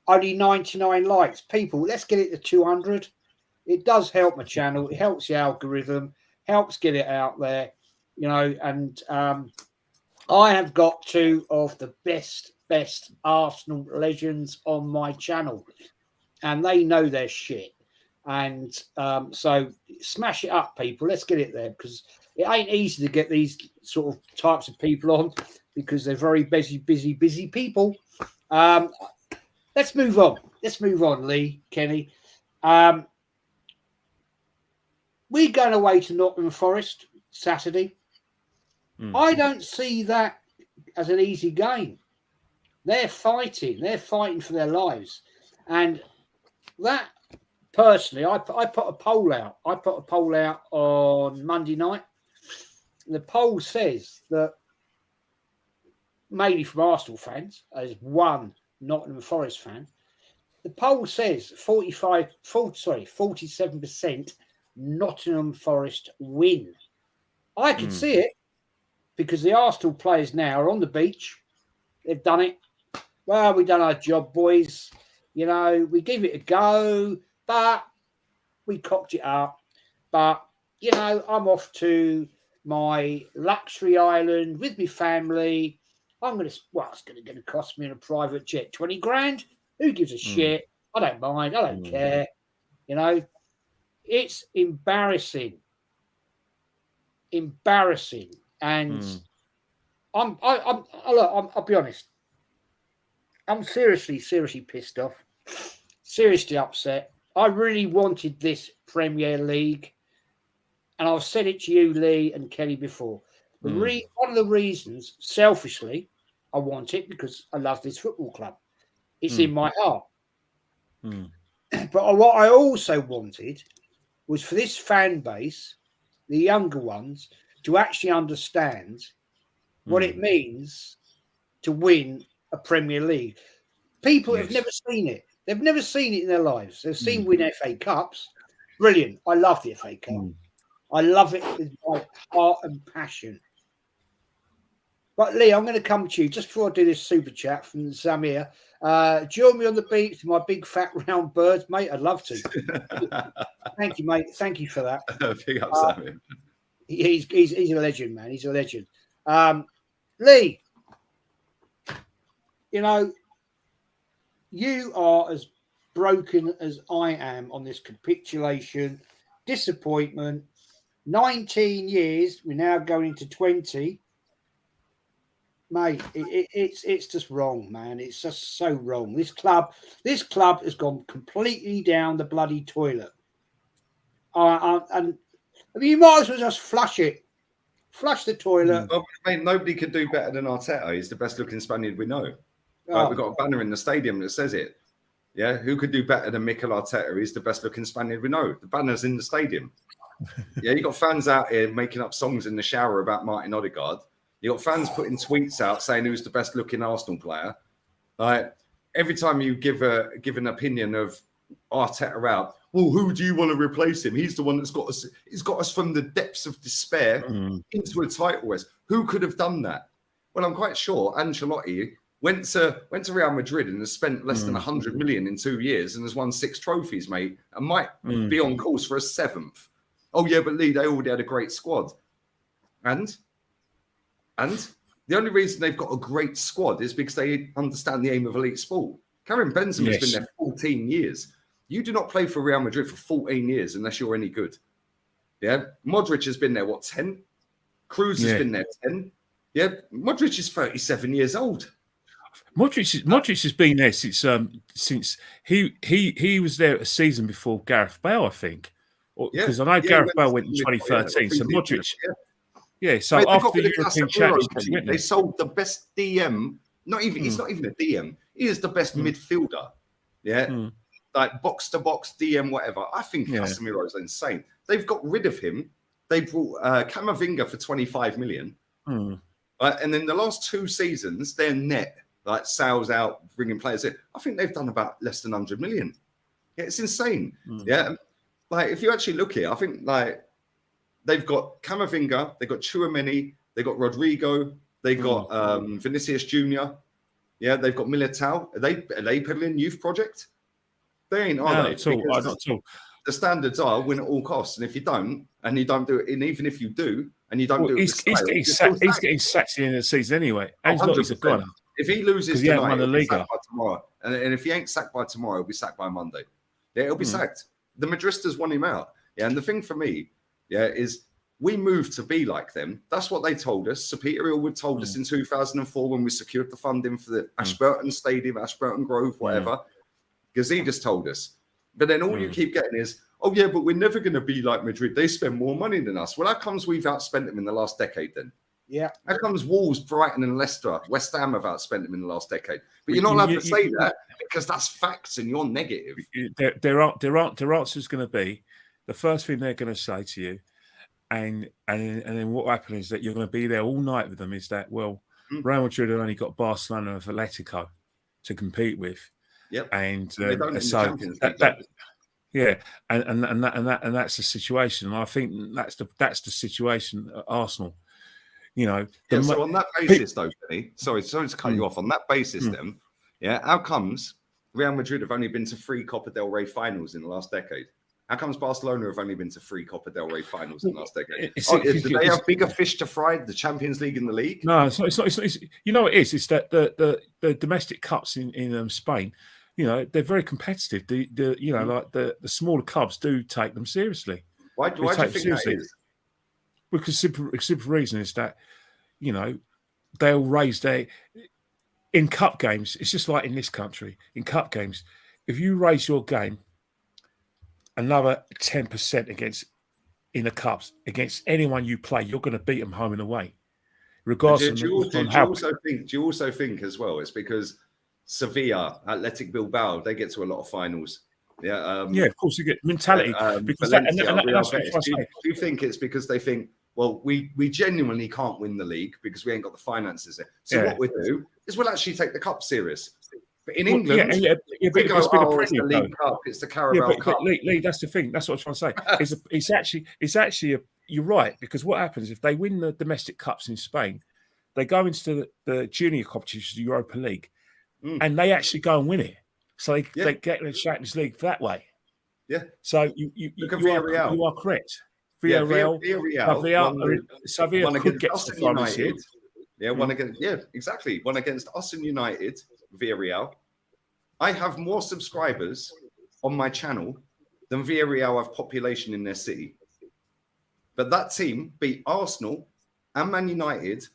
Only 99 likes. People, let's get it to 200. It does help my channel. It helps the algorithm, helps get it out there, and I have got 2 of the best Arsenal legends on my channel, and they know their shit. And so smash it up, people. Let's get it there, because it ain't easy to get these sort of types of people on, because they're very busy people. Let's move on. Lee, Kenny. We're going away to Nottingham Forest Saturday. I don't see that as an easy game. They're fighting for their lives. And that, personally, I put a poll out. I put a poll out on Monday night. The poll says that, mainly from Arsenal fans, as one Nottingham Forest fan, the poll says 47% Nottingham Forest win. I could see it, because the Arsenal players now are on the beach. They've done it. Well, we've done our job, boys. We give it a go, but we cocked it up. But, I'm off to my luxury island with my family. It's going to cost me in a private jet 20 grand. Who gives a shit? I don't mind. I don't care. It's embarrassing. And I'll be honest. I'm seriously pissed off. Seriously upset. I really wanted this Premier League, and I've said it to you, Lee and Kelly, before. One of the reasons, selfishly, I want it because I love this football club. It's in my heart. But what I also wanted was for this fan base, the younger ones, to actually understand what it means to win a Premier League. People have never seen it. They've never seen it in their lives. They've seen win FA Cups. Brilliant. I love the FA Cup. I love it with my heart and passion. But Lee, I'm going to come to you just before I do this super chat from Samir. Join me on the beach with my big fat round birds, mate. I'd love to. Thank you, mate. Thank you for that. Big up, Samir. He's a legend, man. He's a legend. Lee, you are as broken as I am on this capitulation, disappointment. 19 years, we're now going into 20. Mate, it's just wrong, man. It's just so wrong. This club has gone completely down the bloody toilet. And you might as well just flush it. Flush the toilet. Well, mate, nobody could do better than Arteta. He's the best looking Spaniard we know. We've got a banner in the stadium that says it. Yeah, who could do better than Mikel Arteta? He's the best looking Spaniard we know. The banner's in the stadium. Yeah, you got fans out here making up songs in the shower about Martin Odegaard. You got fans putting tweets out saying who's the best looking Arsenal player. Like every time you give an opinion of Arteta out, well, who do you want to replace him? He's the one that's got us. He's got us from the depths of despair into a title race. Who could have done that? Well, I'm quite sure Ancelotti went to Real Madrid and has spent less than 100 million in 2 years and has won 6 trophies, mate, and might be on course for a 7th. Oh yeah, but Lee, they already had a great squad, and the only reason they've got a great squad is because they understand the aim of elite sport. Karim Benzema has been there 14 years. You do not play for Real Madrid for 14 years unless you're any good. Yeah, Modric has been there, 10? Cruz has been there 10. Yeah, Modric is 37 years old. Modric has been there since he was there a season before Gareth Bale, I think. Because I know Gareth Bale went in 2013. So Modric, so mate, after the European Championship, they sold the best DM. It's not even a DM. He is the best midfielder. Yeah. Like box to box, DM, whatever. I think Casemiro is insane. They've got rid of him. They brought Camavinga for 25 million. And then the last 2 seasons, their net, like sales out, bringing players in, I think they've done about less than 100 million. Yeah, it's insane. Yeah. Like if you actually look here, I think like they've got Camavinga, they've got Tchouaméni, they've got Rodrigo, they've got Vinicius Jr. Yeah, they've got Militao. Are they peddling youth project? They ain't, are they? Not at all. The standards are win at all costs, and if you don't, and you don't do it, and even if you do, and you don't do it, he's getting sacked at the end of the season anyway. Ancelotti's a goner. If he loses tonight, he'll be sacked by tomorrow, and if he ain't sacked by tomorrow, he'll be sacked by Monday. Yeah, he'll be sacked. The Madristas want him out. Yeah, and the thing for me, is we moved to be like them. That's what they told us. Sir Peter Illwood told us in 2004 when we secured the funding for the Ashburton Stadium, Ashburton Grove, whatever. Gazidis told us. But then all you keep getting is, oh yeah, but we're never going to be like Madrid. They spend more money than us. Well, how comes we've outspent them in the last decade then? Yeah. How comes Wolves, Brighton and Leicester, West Ham have outspent them in the last decade? But you're not allowed to say that because that's facts and you're negative. Their answer is going to be, the first thing they're going to say to you, and then what will happen is that you're going to be there all night with them, is that, well, Real Madrid have only got Barcelona and Atletico to compete with. Yep. And they don't in so the Champions League, and that's the situation. And I think that's the situation at Arsenal. You know. So on that basis, though, Benny, sorry to cut you off. On that basis, then, how comes Real Madrid have only been to 3 Copa del Rey finals in the last decade? How comes Barcelona have only been to 3 Copa del Rey finals in the last decade? Do they have bigger fish to fry, the Champions League and the league? No, it's not. You know what it is? It's that the domestic cups in Spain, you know, they're very competitive. The smaller clubs do take them seriously. Why do you think that is? Because simple reason is that, you know, they'll raise in cup games. It's just like in this country. In cup games, if you raise your game another 10% in the cups against anyone you play, you're going to beat them home and away, regardless. Do you also think as well? It's because Sevilla, Athletic Bilbao, they get to a lot of finals. Yeah, of course you get mentality. Because do you think it's because they think, well, we genuinely can't win the league because we ain't got the finances. So what we do is we'll actually take the cup serious. But in England, we go, it's the League Cup, it's the Carabao Cup. Lee, that's the thing. That's what I'm trying to say. It's actually you're right, because what happens if they win the domestic cups in Spain, they go into the junior competition, the Europa League, and they actually go and win it. So they get in the Champions League that way. Yeah. So you are correct. Villarreal could get to the United. One against us and United, Villarreal. I have more subscribers on my channel than Villarreal have population in their city. But that team beat Arsenal and Man United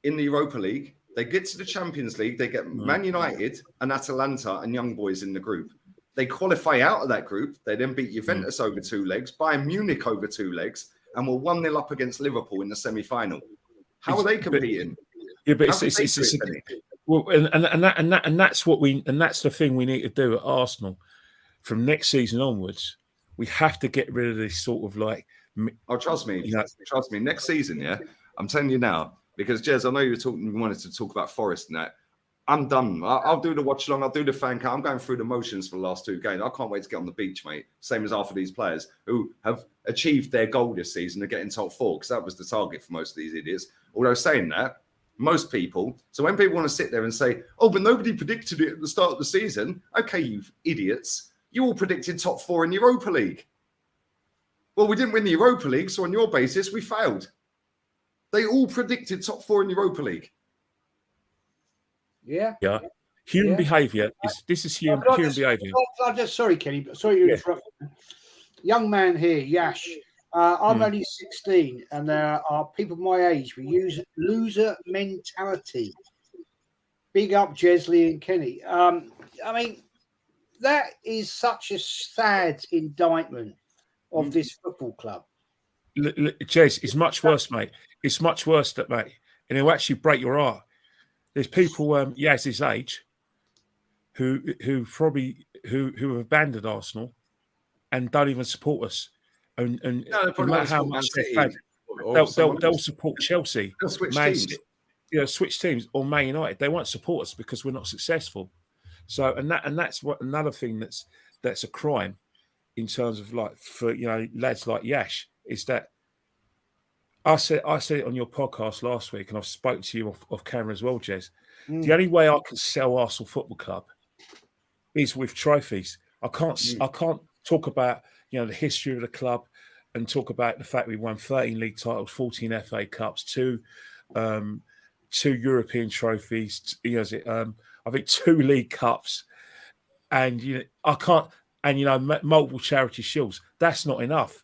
in the Europa League. They get to the Champions League. They get Man United and Atalanta and Young Boys in the group. They qualify out of that group. They then beat Juventus over 2 legs, Bayern Munich over 2 legs, and were 1-0 up against Liverpool in the semi-final. How are they competing? Yeah, but it's well, and that's the thing we need to do at Arsenal from next season onwards. We have to get rid of this sort of like. Oh, trust me, trust me. Next season, I'm telling you now, because Jez, I know you wanted to talk about Forest and that. I'm done. I'll do the watch along. I'll do the fan count. I'm going through the motions for the last 2 games. I can't wait to get on the beach, mate. Same as half of these players who have achieved their goal this season of getting top 4, because that was the target for most of these idiots. Although saying that, most people. So when people want to sit there and say, "Oh, but nobody predicted it at the start of the season," okay, you idiots, you all predicted top 4 in Europa League. Well, we didn't win the Europa League, so on your basis, we failed. They all predicted top 4 in Europa League. Yeah. Human behaviour is human behaviour. Sorry, Kenny. Sorry to interrupt. Young man here, Yash. I'm only 16, and there are people my age who use loser mentality. Big up, Jesley and Kenny. I mean, that is such a sad indictment of this football club. Jez, it's much worse, mate. It's much worse, mate. And it'll actually break your heart. There's people, Yaz's age, who have abandoned Arsenal and don't even support us. And no matter how much they'll support Chelsea, they'll switch teams. Switch teams or Man United. They won't support us because we're not successful. So that's what another thing that's a crime in terms of for lads like Yash is that I said it on your podcast last week, and I've spoken to you off camera as well, Jez. The only way I can sell Arsenal Football Club is with trophies. I can't talk about the history of the club and talk about the fact we won 13 league titles, 14 FA Cups, 2 European trophies. I think 2 League Cups, and I can't. And multiple charity shields. That's not enough.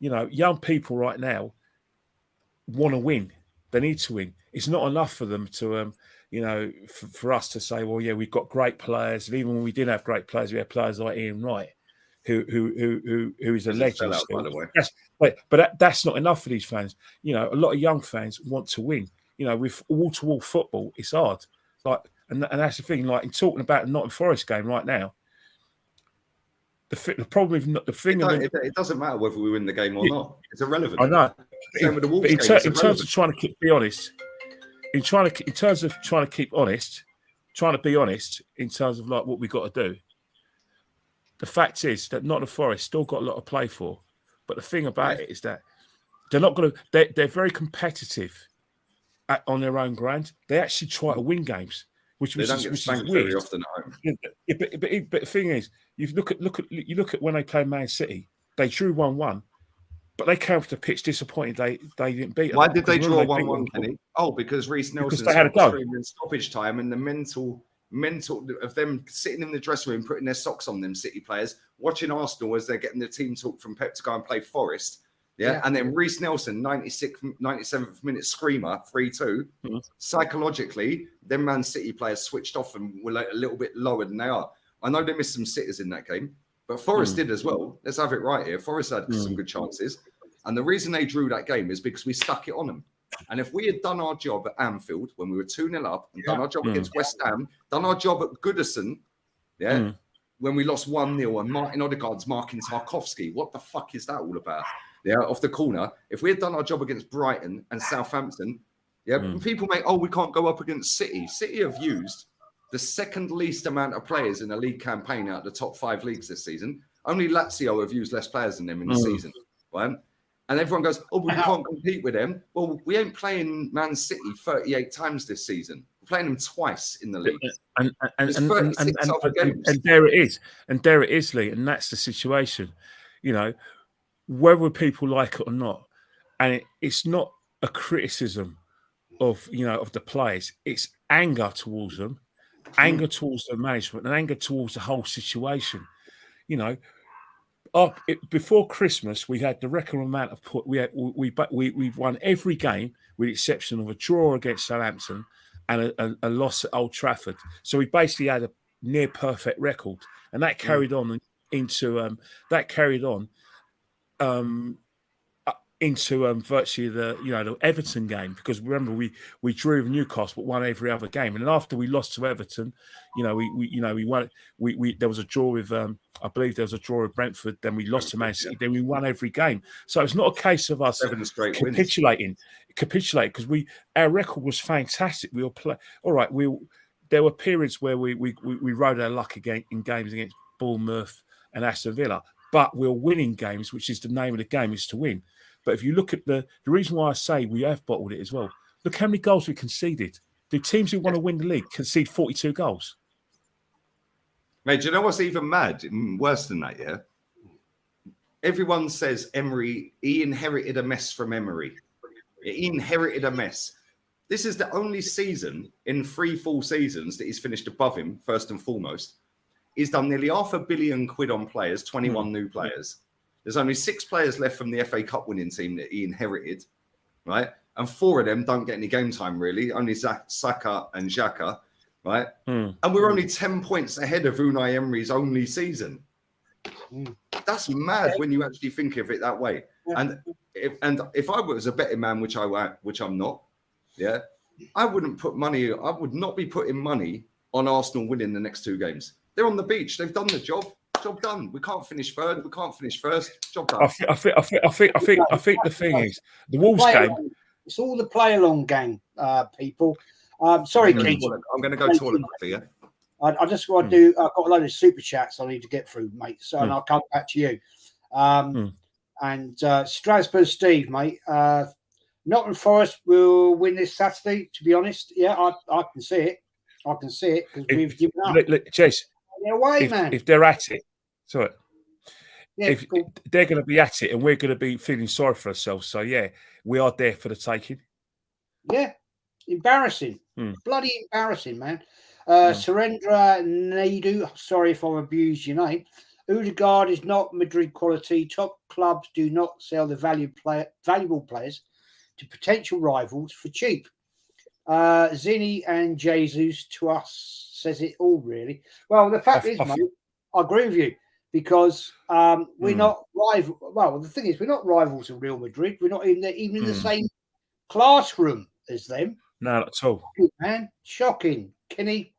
Young people right now want to win. They need to win. It's not enough for them to, for us to say, well, yeah, we've got great players. And even when we didn't have great players, we had players like Ian Wright, who is a legend. By the way. But that's not enough for these fans. A lot of young fans want to win. With wall-to-wall football, it's hard. And that's the thing. Like in talking about the Nottingham Forest game right now, the problem is not the thing. It doesn't matter whether we win the game or not. It's irrelevant. I know. Same with the Wolves in game, terms of trying to be honest, in terms of trying to be honest in terms of what we got to do. The fact is that Nottingham Forest still got a lot to play for, but the thing about it is that they're not going to. They're very competitive on their own ground. They actually try to win games, which is weird. Very often at home. Yeah, but the thing is, you look at when they played Man City, they drew 1-1, but they came off the pitch disappointed they didn't beat them. Why did they draw 1-1, Kenny? Oh, because Reece Nelson they had a go in stoppage time, and the mental of them sitting in the dressing room, putting their socks on them City players, watching Arsenal as they're getting the team talk from Pep to go and play Forest. Yeah. And then Reece Nelson, 97th minute screamer, 3-2. Mm-hmm. Psychologically, them Man City players switched off and were a little bit lower than they are. I know they missed some sitters in that game, but Forest did as well. Let's have it right here. Forest had some good chances. And the reason they drew that game is because we stuck it on them. And if we had done our job at Anfield when we were 2-0 up and done our job against West Ham, done our job at Goodison, when we lost 1-0 and Martin Odegaard's marking Tarkowski, what the fuck is that all about? Yeah, off the corner. If we had done our job against Brighton and Southampton, people make, we can't go up against City. City have used the second least amount of players in a league campaign out of the top 5 leagues this season. Only Lazio have used less players than them in the season. Right? And everyone goes, we can't compete with them. Well, we ain't playing Man City 38 times this season. We're playing them twice in the league. And there it is. And there it is, Lee. And that's the situation. Whether people like it or not. And it's not a criticism of the players. It's anger towards them, anger towards the management, and anger towards the whole situation. Before Christmas, we had the record amount of we've won every game with the exception of a draw against Southampton and a loss at Old Trafford. So we basically had a near perfect record, and that carried on into virtually the Everton game, because remember we drew with Newcastle but won every other game, and then after we lost to Everton, we won. There was a draw with I believe there was a draw with Brentford, then we lost to Man City, then we won every game. So it's not a case of us capitulating because our record was fantastic. We all play all right. there were periods where we rode our luck again in games against Bournemouth and Aston Villa, but we're winning games, which is the name of the game, is to win. But if you look at the reason why I say we have bottled it as well, look how many goals we conceded. Do teams who want to win the league concede 42 goals? Mate, do you know what's even mad? Worse than that, yeah? Everyone says Emery, he inherited a mess from Emery. He inherited a mess. This is the only season in 3 full seasons that he's finished above him, first and foremost. He's done nearly £500 million on players, 21 new players. There's only 6 players left from the FA Cup winning team that he inherited, right? And 4 of them don't get any game time, really. Only Saka and Xhaka, right? And we're only 10 points ahead of Unai Emery's only season. That's mad when you actually think of it that way. And if I was a betting man, which I'm not, yeah, I would not be putting money on Arsenal winning the next 2 games. They're on the beach. They've done the job. Job done. We can't finish third. We can't finish first. Job done. I think the thing is the Wolves game. It's all the play along gang, people. Sorry, Keith. I'm going to go toilet for you. I just want to do. I've got a load of super chats I need to get through, mate. So and I'll come back to you. And Strasbourg, Steve, mate. Nottingham Forest will win this Saturday. To be honest, yeah, I can see it. I can see it because we've given up. Look, Chase, they're away, man. If they're at it, sorry. Yeah, if they're going to be at it, and we're going to be feeling sorry for ourselves, so yeah, we are there for the taking. Yeah, embarrassing, bloody embarrassing, man. Surendra Naidu, sorry if I've abused your name. Odegaard is not Madrid quality. Top clubs do not sell the valuable players to potential rivals for cheap. Zini and Jesus to us says it all, really. Well, the fact is, mate, I agree with you because we're not rival. Well, the thing is, we're not rivals of Real Madrid. We're not even in the same classroom as them. No, not at all. Man, shocking, Kenny.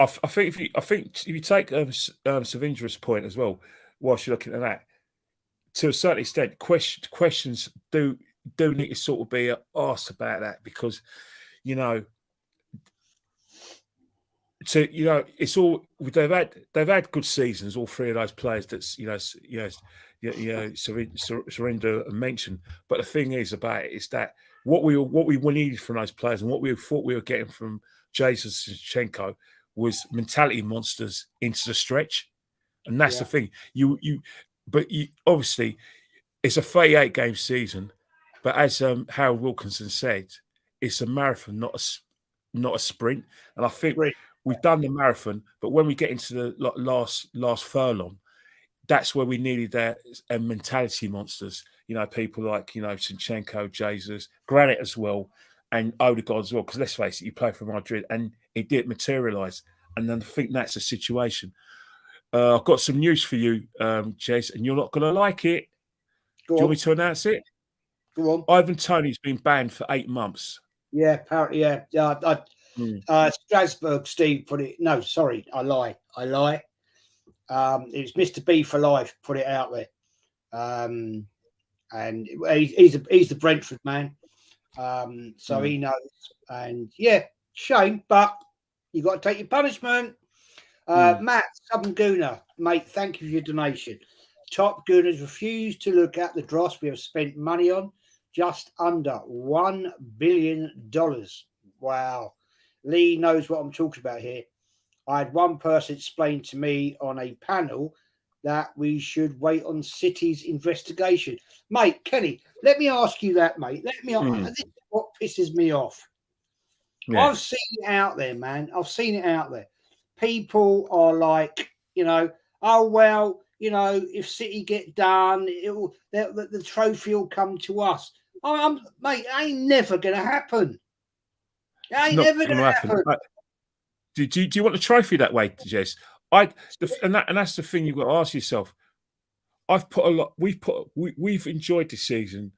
I think if you take Savindra's point as well, whilst you're looking at that, to a certain extent, questions do need to sort of be asked about that because, it's all they've had good seasons. All 3 of those players that's Surrender mentioned. But the thing is about it is that what we needed from those players and what we thought we were getting from Jesus Zinchenko was mentality monsters into the stretch, and that's the thing. But obviously it's a 38 game season, but as Harold Wilkinson said, it's a marathon, not a sprint. And I think we've done the marathon, but when we get into the last furlong, that's where we needed that mentality monsters. People like Zinchenko, Jesus, Granit as well, and Odegaard as well. Because let's face it, you play for Madrid, and it did materialise. And then I think that's the situation. I've got some news for you, Jez, and you're not going to like it. Do you want me to announce it? Go on. Ivan Toney's been banned for 8 months. Yeah, apparently, yeah. Strasbourg, Steve put it. No, sorry, I lie. It's Mr. B for life. Put it out there, and he's the Brentford man, so he knows. And yeah, shame, but you got to take your punishment. Matt Southern Gooner, mate, thank you for your donation. Top Gooners refused to look at the dross we have spent money on, just under $1 billion. Wow. Lee knows what I'm talking about here. I had one person explain to me on a panel that we should wait on City's investigation. Mate, Kenny, let me ask you that, mate. This is what pisses me off. Yeah. I've seen it out there, man. I've seen it out there. People are like, oh, well, if City get done, the trophy will come to us. Mate, it ain't never going to happen. It ain't never going to happen. Do you want the trophy that way, Jess? And that's the thing you've got to ask yourself. We've enjoyed this season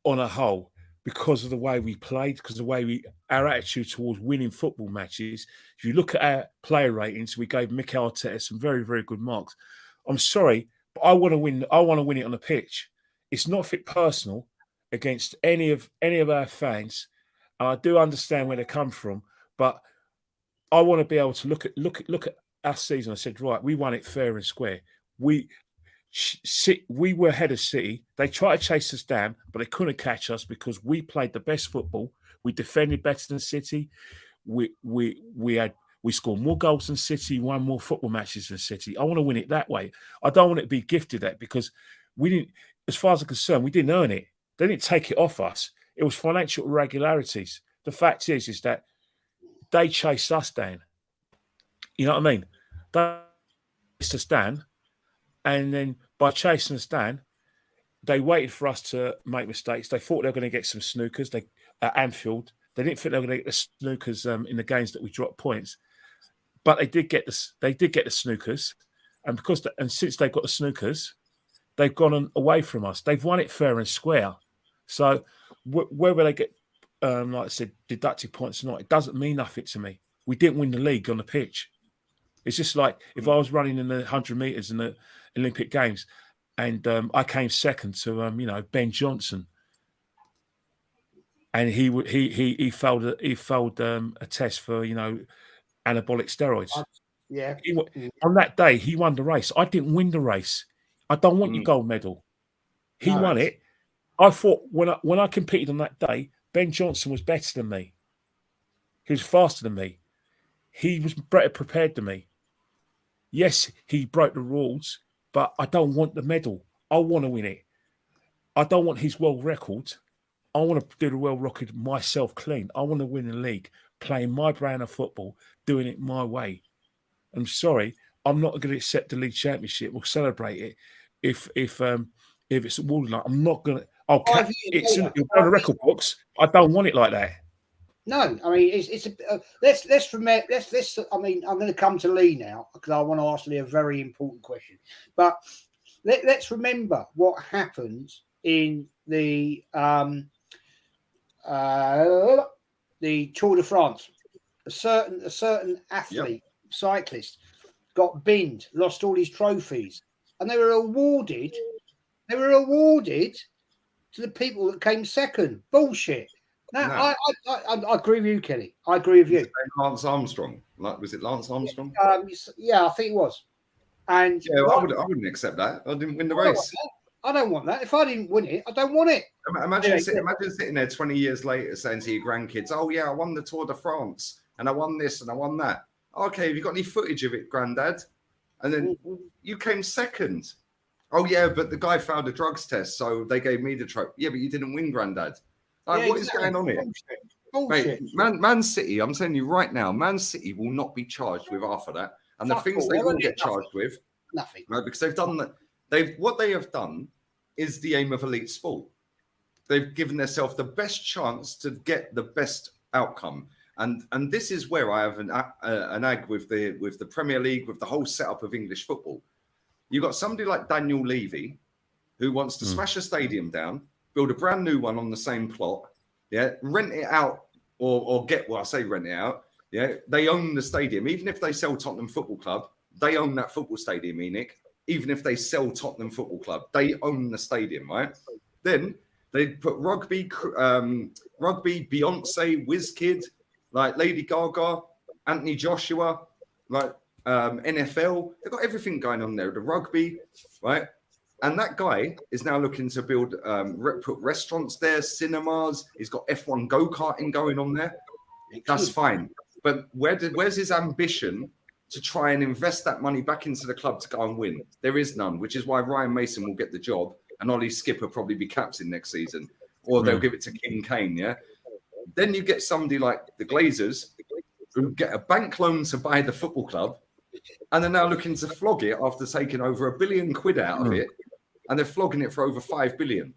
on a whole because of the way we played, because of the way our attitude towards winning football matches. If you look at our player ratings, we gave Mikel Arteta some very, very good marks. I'm sorry, but I want to win. I want to win it on the pitch. It's not fit personal against any of our fans, and I do understand where they come from. But I want to be able to look at our season. I said, right, we won it fair and square. We were ahead of City. They tried to chase us down, but they couldn't catch us because we played the best football. We defended better than City. We scored more goals than City, won more football matches than City. I want to win it that way. I don't want it to be gifted that because we didn't, as far as I'm concerned, we didn't earn it. They didn't take it off us. It was financial irregularities. The fact is that they chased us down. You know what I mean? They chased us down, and then by chasing us down, they waited for us to make mistakes. They thought they were going to get some snookers. At Anfield, they didn't think they were going to get the snookers in the games that we dropped points, but they did get the snookers, and since they got the snookers, they've gone away from us. They've won it fair and square. So whether they get, like I said, deducted points or not, it doesn't mean nothing to me. We didn't win the league on the pitch. It's just like if I was running in the 100 meters in the Olympic Games, and I came second to Ben Johnson, and he failed a test for anabolic steroids. On that day he won the race. I didn't win the race. I don't want your gold medal. He won it. I thought when I competed on that day, Ben Johnson was better than me. He was faster than me. He was better prepared than me. Yes, he broke the rules, but I don't want the medal. I want to win it. I don't want his world record. I want to do the world record myself clean. I want to win the league, playing my brand of football, doing it my way. I'm sorry, I'm not going to accept the league championship. We'll celebrate it if it's a wall night. I'm not going to. It's in the record books. I don't want it like that. No, I mean it's let's remember. I mean, I'm going to come to Lee now because I want to ask Lee a very important question. But let's remember what happened in the Tour de France. A certain athlete, cyclist, got binned, lost all his trophies, and they were awarded to the people that came second. Bullshit. No. I agree with you, Kelly. I agree with you. Lance Armstrong. Was it Lance Armstrong? Yeah, I think it was. And I wouldn't accept that. I didn't win the race. I don't want that. If I didn't win it, I don't want it. Imagine sitting there 20 years later saying to your grandkids, "Oh yeah, I won the Tour de France and I won this and I won that." Okay, have you got any footage of it, Granddad? And then you came second. Oh yeah, but the guy failed a drugs test, so they gave me the trophy. Yeah, but you didn't win, Granddad. What is going on here? Bullshit. Mate, Man City, I'm telling you right now, Man City will not be charged with half of that. And the things they will get charged with, nothing. Right, because they've done that. What they have done is the aim of elite sport. They've given themselves the best chance to get the best outcome. And this is where I have an ag with the Premier League, with the whole setup of English football. You've got somebody like Daniel Levy, who wants to smash a stadium down, build a brand new one on the same plot, rent it out or get, well, I say rent it out, they own the stadium. Even if they sell Tottenham Football Club, they own that football stadium, Enoch. Even if they sell Tottenham Football Club, they own the stadium, right? Then they put rugby, Beyonce, WizKid, like Lady Gaga, Anthony Joshua, like NFL. They've got everything going on there. The rugby, right? And that guy is now looking to build, put restaurants there, cinemas. He's got F1 go-karting going on there. That's fine. But where's his ambition to try and invest that money back into the club to go and win? There is none, which is why Ryan Mason will get the job and Ollie Skipper probably be captain next season. Or they'll give it to King Kane, Then you get somebody like the Glazers who get a bank loan to buy the football club and they're now looking to flog it after taking over £1 billion out of it. And they're flogging it for over 5 billion.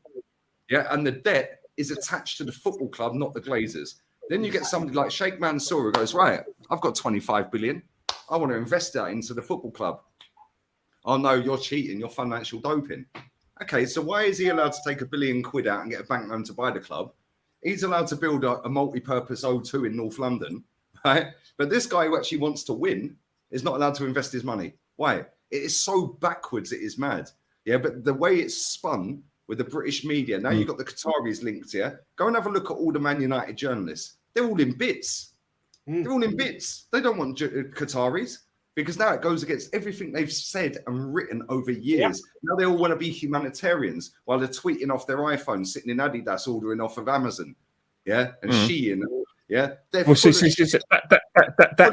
And the debt is attached to the football club, not the Glazers. Then you get somebody like Sheikh Mansour who goes, right, I've got 25 billion. I want to invest that into the football club. Oh no, you're cheating, you're financial doping. Okay, so why is he allowed to take £1 billion out and get a bank loan to buy the club? He's allowed to build a multi-purpose O2 in North London, right? But this guy who actually wants to win is not allowed to invest his money. Why? It is so backwards, it is mad. But the way it's spun with the British media, now you've got the Qataris linked here. Go and have a look at all the Man United journalists. They're all in bits. They're all in bits. They don't want Qataris because now it goes against everything they've said and written over years. Now they all want to be humanitarians while they're tweeting off their iPhone, sitting in Adidas, ordering off of Amazon. Yeah, and Shein. Yeah, well,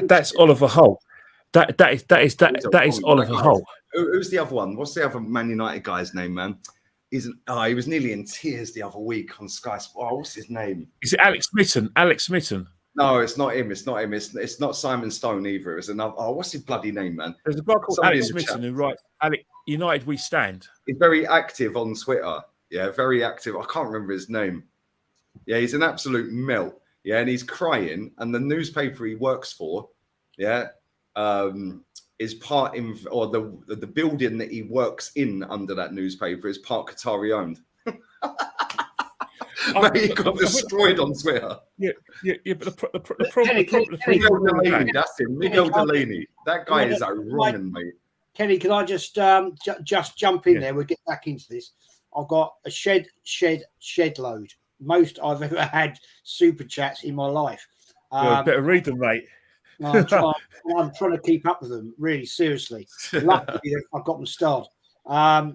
that's Oliver Holt. That is Oliver Holt. Who's the other one? What's the other Man United guy's name, man? He was nearly in tears the other week on Sky Sport. Oh, what's his name? Is it Alex Mitten? Alex Mitten. No, it's not him. It's not him. It's not Simon Stone either. It's another. Oh, what's his bloody name, man? There's a guy called Alex Mitten who writes United We Stand. He's very active on Twitter. Yeah, very active. I can't remember his name. Yeah, he's an absolute melt. Yeah, and he's crying. And the newspaper he works for, is part in, or the building that he works in under that newspaper is part Qatari owned. He got destroyed on Twitter. Yeah. But the problem. That's him, Miguel Delaney. That guy is a wrong, mate. Kenny, can I just jump in there? We'll get back into this. I've got a shed load. Most I've ever had super chats in my life. Better read them, mate. I'm trying to keep up with them, really, seriously. Luckily, I've got them starred. I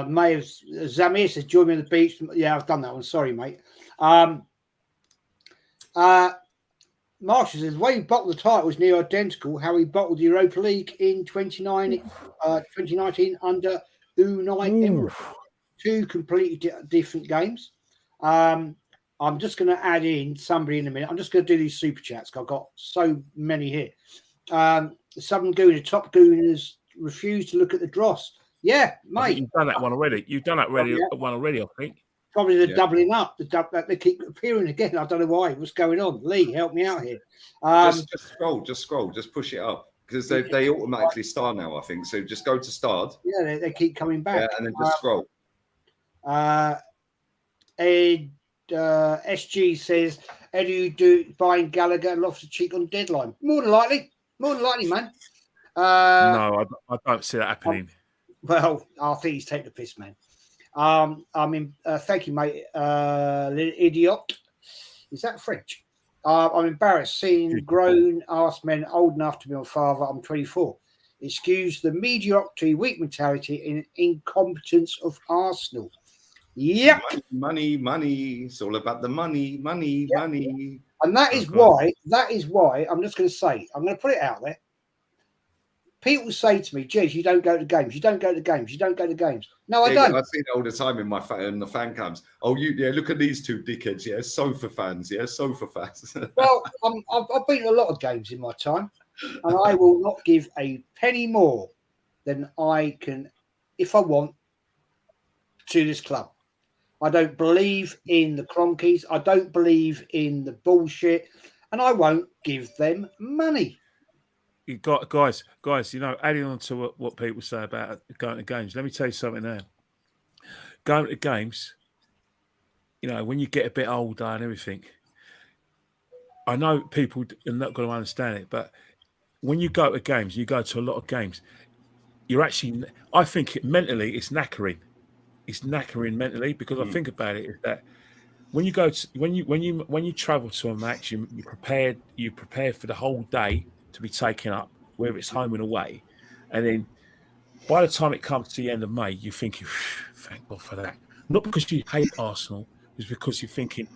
may have, Zamir says, join me on the beach. Yeah, I've done that one. Sorry, mate. Marshall says, the way he bottled the title was near identical how he bottled the Europa League in 2019 under Unai Emery. Two completely different games. I'm just going to add in somebody in a minute. I'm just going to do these super chats. I've got so many here. The Southern Gooner, top Gooners refuse to look at the dross. Yeah, mate. You've done that one already. You've done that one already, I think. Probably they're doubling up. They keep appearing again. I don't know why. What's going on? Lee, help me out here. Just scroll. Just push it up. Because they automatically star now, I think. So just go to starred. Yeah, they keep coming back. Yeah, and then just scroll. SG says, how do you do buying Gallagher and Loftus-Cheek on deadline? More than likely, man. No, I don't see that happening. Well, I think he's taking the piss, man. Thank you, mate. Idiot. Is that French? I'm embarrassed seeing grown ass men old enough to be my father. I'm 24. Excuse the mediocrity, weak mentality, and incompetence of Arsenal. Yep. Money. It's all about the money. And that is why, I'm just going to say, I'm going to put it out there. People say to me, Jez, you don't go to games. You don't go to games. No, I don't. I see it all the time in the fan cams. Oh, look at these two dickheads. Yeah, sofa fans. Well, I've been to a lot of games in my time, and I will not give a penny more than I can, if I want, to this club. I don't believe in the Cronkies. I don't believe in the bullshit, and I won't give them money. You got guys. Adding on to what people say about going to games. Let me tell you something now. Going to games, when you get a bit older and everything. I know people are not going to understand it, but when you go to games, you go to a lot of games. You're actually, I think mentally, it's knackering. It's knackering mentally because I think about it is that when you go to, when you travel to a match, you prepare for the whole day to be taken up, whether it's home and away, and then by the time it comes to the end of May, you're thinking, thank God for that. Not because you hate Arsenal, it's because you're thinking,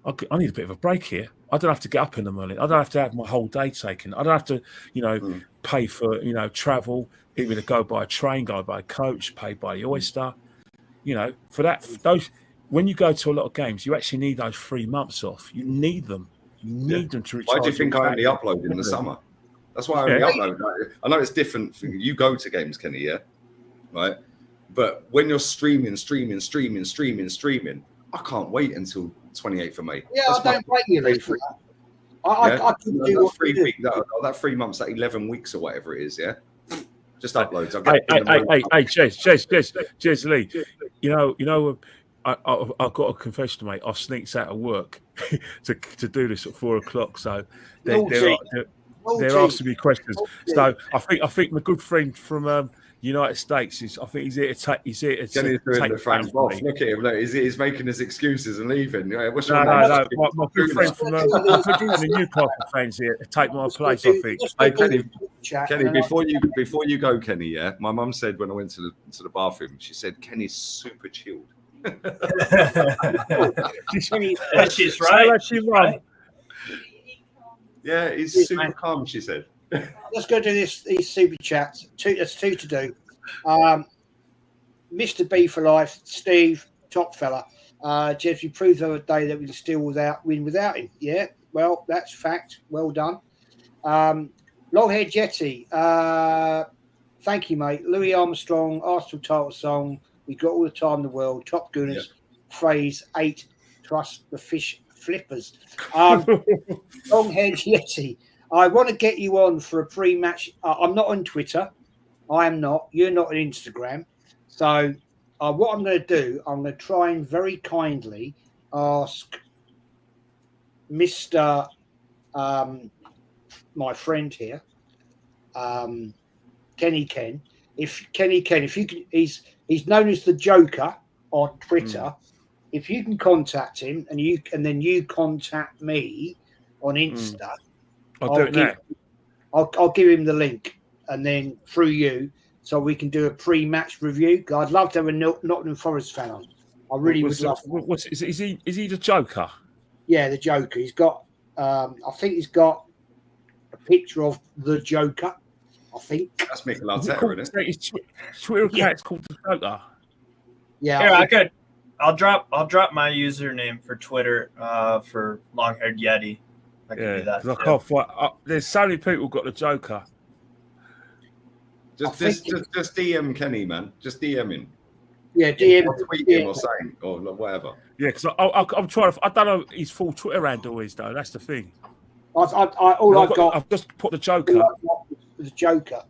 I need a bit of a break here. I don't have to get up in the morning. I don't have to have my whole day taken. I don't have to, pay for, travel, either to go by a train, go by a coach, pay by the oyster. For that, when you go to a lot of games, you actually need those 3 months off. You need them. You need them to recharge. Why do you think I only upload in the summer? That's why I only upload. I know it's different for you. You go to games, Kenny, yeah? Right? But when you're streaming, I can't wait until 28th of May. Yeah, I don't blame you for that. I can do what 3 weeks. That 3 months, that 11 weeks or whatever it is, yeah? Just uploads. Hey, Jez Lee. I've got a confession to make. I sneaked out of work to do this at 4 o'clock. So there asking me questions. So I think my good friend from United States. I think he's here to take. He's here to Kenny's doing take the Frank from off. me. Look at him. Look, he's making his excuses and leaving. What's No. your name? My good friend from the Newcastle fans here to take my place. I think. Hey, Kenny, before you go, Kenny. Yeah, my mum said when I went to the bathroom, she said Kenny's super chilled. She's right. She's right. Yeah, he's super calm. She said. Let's go do these super chats. There's two to do. Mr. B for life, Steve, top fella. Jeffrey proved the other day that we can still win without him. Yeah, well, that's fact. Well done. Longhead Jetty. Thank you, mate. Louis Armstrong, Arsenal title song. We got all the time in the world. Top Gunners. Yeah. Phrase 8. Trust the fish flippers. Longhead Yeti. I want to get you on for a pre-match. I'm not on Twitter. I am not. You're not on Instagram. So what I'm going to do, I'm going to try and very kindly ask Mr. My friend here, Kenny Ken. If you can, he's known as the Joker on Twitter. If you can contact him and then you contact me on Insta. I'll give him the link, and then through you, so we can do a pre-match review. I'd love to have a Nottingham Forest fan on. I really would love. Is he the Joker? Yeah, the Joker. He's got. I think he's got a picture of the Joker. I think that's Mikel Arteta, isn't it? His Twitter account's called the Joker. Yeah, here I'll drop my username for Twitter for Longhaired Yeti. I can't find. There's so many people got the Joker. Just DM Kenny, man. Just DM him. Yeah, DM. Or tweet him or something or whatever. Yeah, because I'm trying to. I don't know his full Twitter handle is though. That's the thing. I've just put the Joker. The Joker,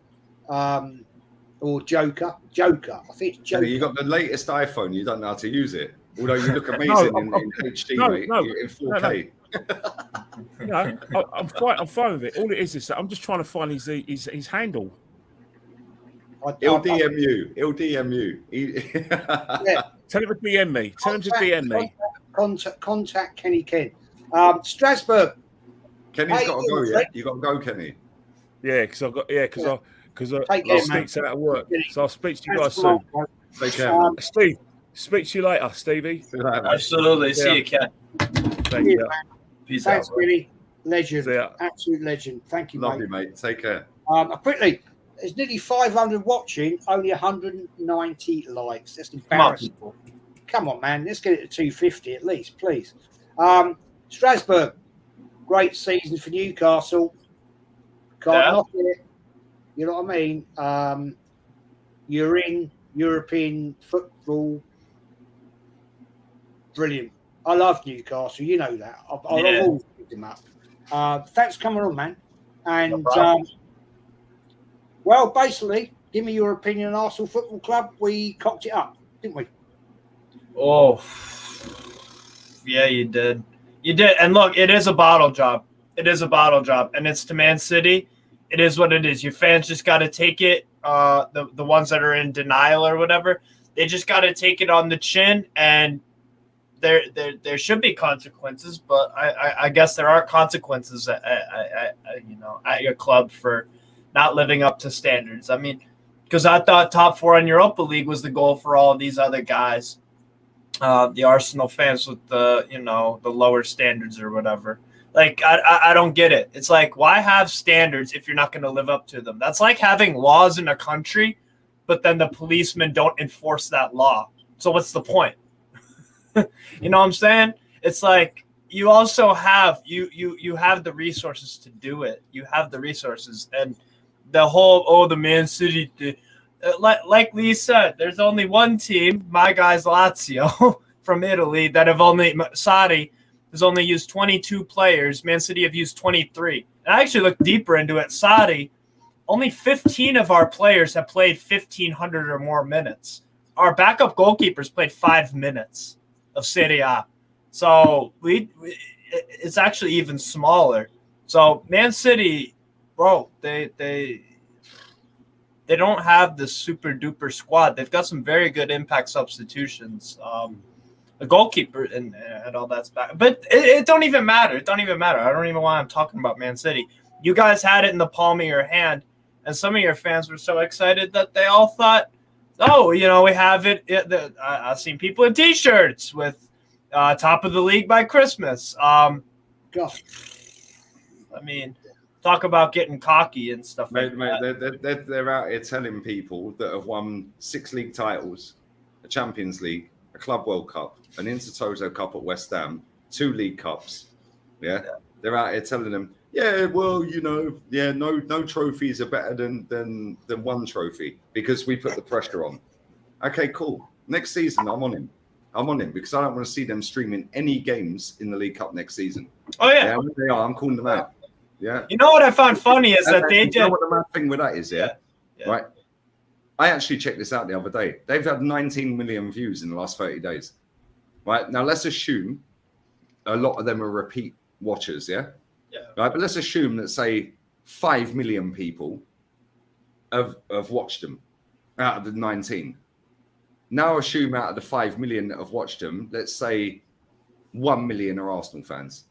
or Joker. I think it's Joker. You got the latest iPhone. You don't know how to use it. Although you look amazing in HD, mate. In 4K. I'm fine with it. All it is that I'm just trying to find his handle. He'll DM you. He'll DM you. Yeah. Tell him to DM me. Tell him to DM me. Contact Kenny Ken. Strasbourg. Kenny's got to go. Yeah, you got to go, Kenny. Yeah, because I'll speak to that at work. So I'll speak to you guys soon. Take care. Steve, speak to you later, Stevie. Absolutely. See you, Ken. Thank you. Peace Thanks, out, Billy. Legend. Absolute legend. Thank you, Love you, mate. Take care. Quickly, there's nearly 500 watching, only 190 likes. That's embarrassing. Come on, man. Let's get it to 250 at least, please. Strasbourg, great season for Newcastle. Can't knock it. You know what I mean? You're in European football. Brilliant. I love Newcastle. You know that. I've always picked them up. Thanks for coming on, man. And, well, basically, give me your opinion on Arsenal Football Club. We cocked it up, didn't we? Oh, yeah, you did. You did. And look, it is a bottle job. It is a bottle job. And it's to Man City. It is what it is. Your fans just got to take it. The ones that are in denial or whatever, they just got to take it on the chin. And there should be consequences, but I guess there are consequences at your club for not living up to standards. I mean, because I thought top 4 in Europa League was the goal for all of these other guys, the Arsenal fans with the lower standards or whatever. Like, I don't get it. It's like, why have standards if you're not going to live up to them? That's like having laws in a country, but then the policemen don't enforce that law. So what's the point? You know what I'm saying? It's like you also have you have the resources to do it. You have the resources, and the whole the Man City like Lee said, there's only one team, my guys Lazio from Italy, that have only Sarri has only used 22 players. Man City have used 23. And I actually looked deeper into it. Sarri, only 15 of our players have played 1,500 or more minutes. Our backup goalkeepers played 5 minutes of Serie A. So it's actually even smaller. So Man City, bro, they they don't have this super duper squad. They've got some very good impact substitutions. The goalkeeper and all that's back, but it don't even matter. It don't even matter. I don't even know why I'm talking about Man City. You guys had it in the palm of your hand, and some of your fans were so excited that they all thought, "Oh, we have it." I've seen people in T-shirts with "Top of the league by Christmas." Gosh. I mean, talk about getting cocky and stuff like that. They're out here telling people that have won 6 league titles, a Champions League, a Club World Cup, an Intertoto Cup at West Ham, 2 League Cups. Yeah. They're out here telling them, no trophies are better than 1 trophy because we put the pressure on. Okay, cool. Next season, I'm on him because I don't want to see them streaming any games in the League Cup next season. Oh, yeah. When they are, I'm calling them out. Yeah. You know what I found funny is that they did. You know what the mad thing with that is, yeah? Right? I actually checked this out the other day. They've had 19 million views in the last 30 days. Right? Now, let's assume a lot of them are repeat watchers, yeah? Right? But let's assume that, say, 5 million people have watched them out of the 19. Now assume out of the 5 million that have watched them, let's say 1 million are Arsenal fans.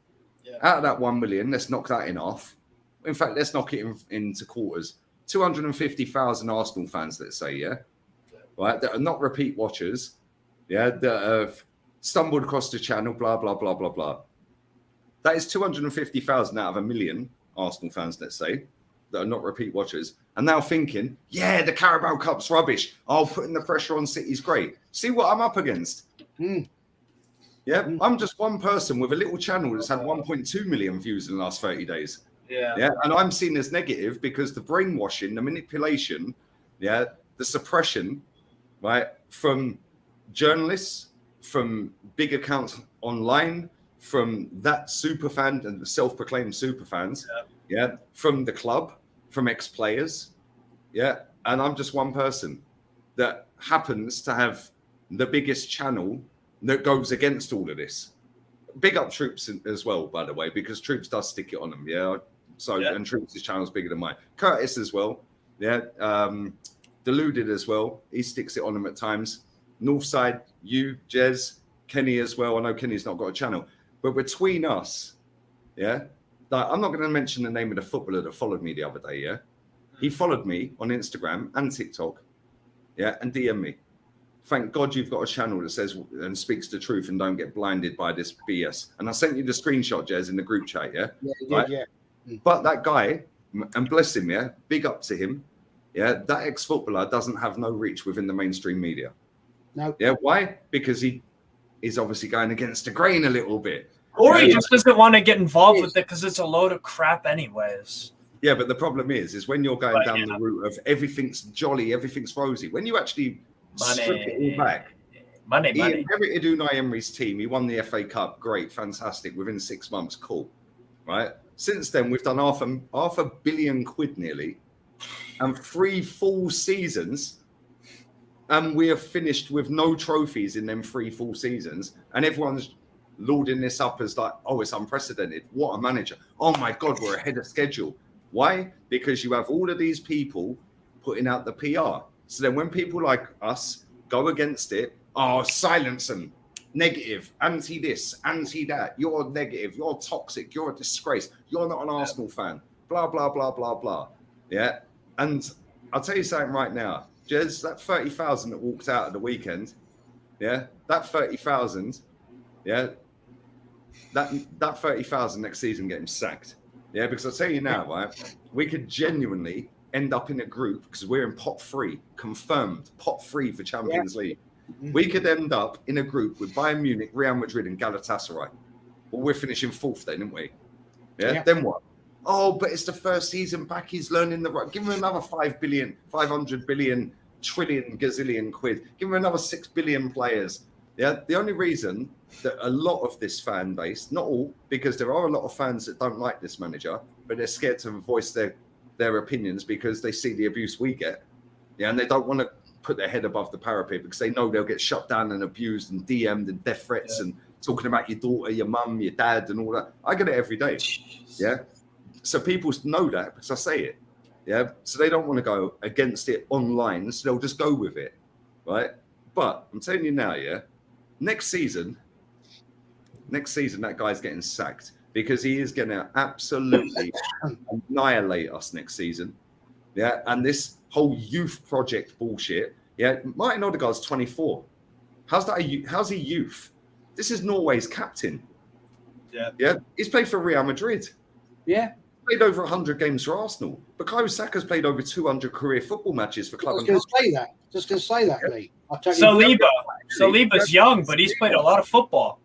Yeah. Out of that 1 million, let's knock that in half. In fact, let's knock it into quarters. 250,000 Arsenal fans, let's say, right, that are not repeat watchers, that have stumbled across the channel, blah, blah, blah, blah, blah. That is 250,000 out of 1 million Arsenal fans, let's say, that are not repeat watchers, and now thinking, the Carabao Cup's rubbish. Putting the pressure on City's great. See what I'm up against? I'm just one person with a little channel that's had 1.2 million views in the last 30 days. And I'm seen as negative because the brainwashing, the manipulation, the suppression, right, from journalists, from big accounts online, from that super fan and the self-proclaimed super fans, from the club, from ex-players, and I'm just one person that happens to have the biggest channel that goes against all of this. Big up Troops as well, by the way, because Troops does stick it on them, and Troops' channel's bigger than mine. Curtis as well, Deluded as well. He sticks it on them at times. Northside, you, Jez, Kenny as well. I know Kenny's not got a channel, but between us, I'm not going to mention the name of the footballer that followed me the other day, He followed me on Instagram and TikTok, and DM me. Thank God you've got a channel that says and speaks the truth and don't get blinded by this BS. And I sent you the screenshot, Jez, in the group chat, But that guy, and bless him, big up to him, that ex-footballer doesn't have no reach within the mainstream media. No. Why? Because he is obviously going against the grain a little bit. Or he just doesn't want to get involved with it because it's a load of crap anyways. Yeah, but the problem is when you're going down the route of everything's jolly, everything's rosy, when you actually strip it all back. Money. He inherited Unai Emery's team. He won the FA Cup. Great, fantastic. Within 6 months, cool. Right? Since then, we've done half a billion quid nearly and 3 full seasons. And we have finished with no trophies in them 3 full seasons. And everyone's lauding this up as like, it's unprecedented. What a manager. Oh my God, we're ahead of schedule. Why? Because you have all of these people putting out the PR. So then when people like us go against it, silence them, negative, anti this, anti that, you're negative, you're toxic, you're a disgrace, you're not an Arsenal fan, blah, blah, blah, blah, blah. And I'll tell you something right now, Jez, that 30,000 that walked out at the weekend, that 30,000, that 30,000 next season get him sacked. Because I'll tell you now, right, we could genuinely end up in a group because we're in pot 3, confirmed pot 3 for Champions League. We could end up in a group with Bayern Munich, Real Madrid, and Galatasaray. Well, we're finishing 4th then, aren't we? Then what? But it's the first season back. He's learning the right. Give him another 5 billion, 500 billion, trillion, gazillion quid. Give him another 6 billion players. The only reason that a lot of this fan base, not all, because there are a lot of fans that don't like this manager, but they're scared to voice their opinions because they see the abuse we get. And they don't want to put their head above the parapet because they know they'll get shut down and abused and DM'd and death threats and talking about your daughter, your mum, your dad and all that. I get it every day. So people know that because I say it. Yeah, so they don't want to go against it online, so they'll just go with it, right? But I'm telling you now, yeah, next season, that guy's getting sacked because he is going to absolutely annihilate us next season. Yeah, and this whole youth project bullshit. Yeah, Martin Odegaard's 24. How's he youth? This is Norway's captain. Yeah, he's played for Real Madrid. Yeah. Played over 100 games for Arsenal. Bukayo Saka's played over 200 career football matches for club. I was going to say that. Just going to say that, Lee. Saliba's young, but he's played a lot of football.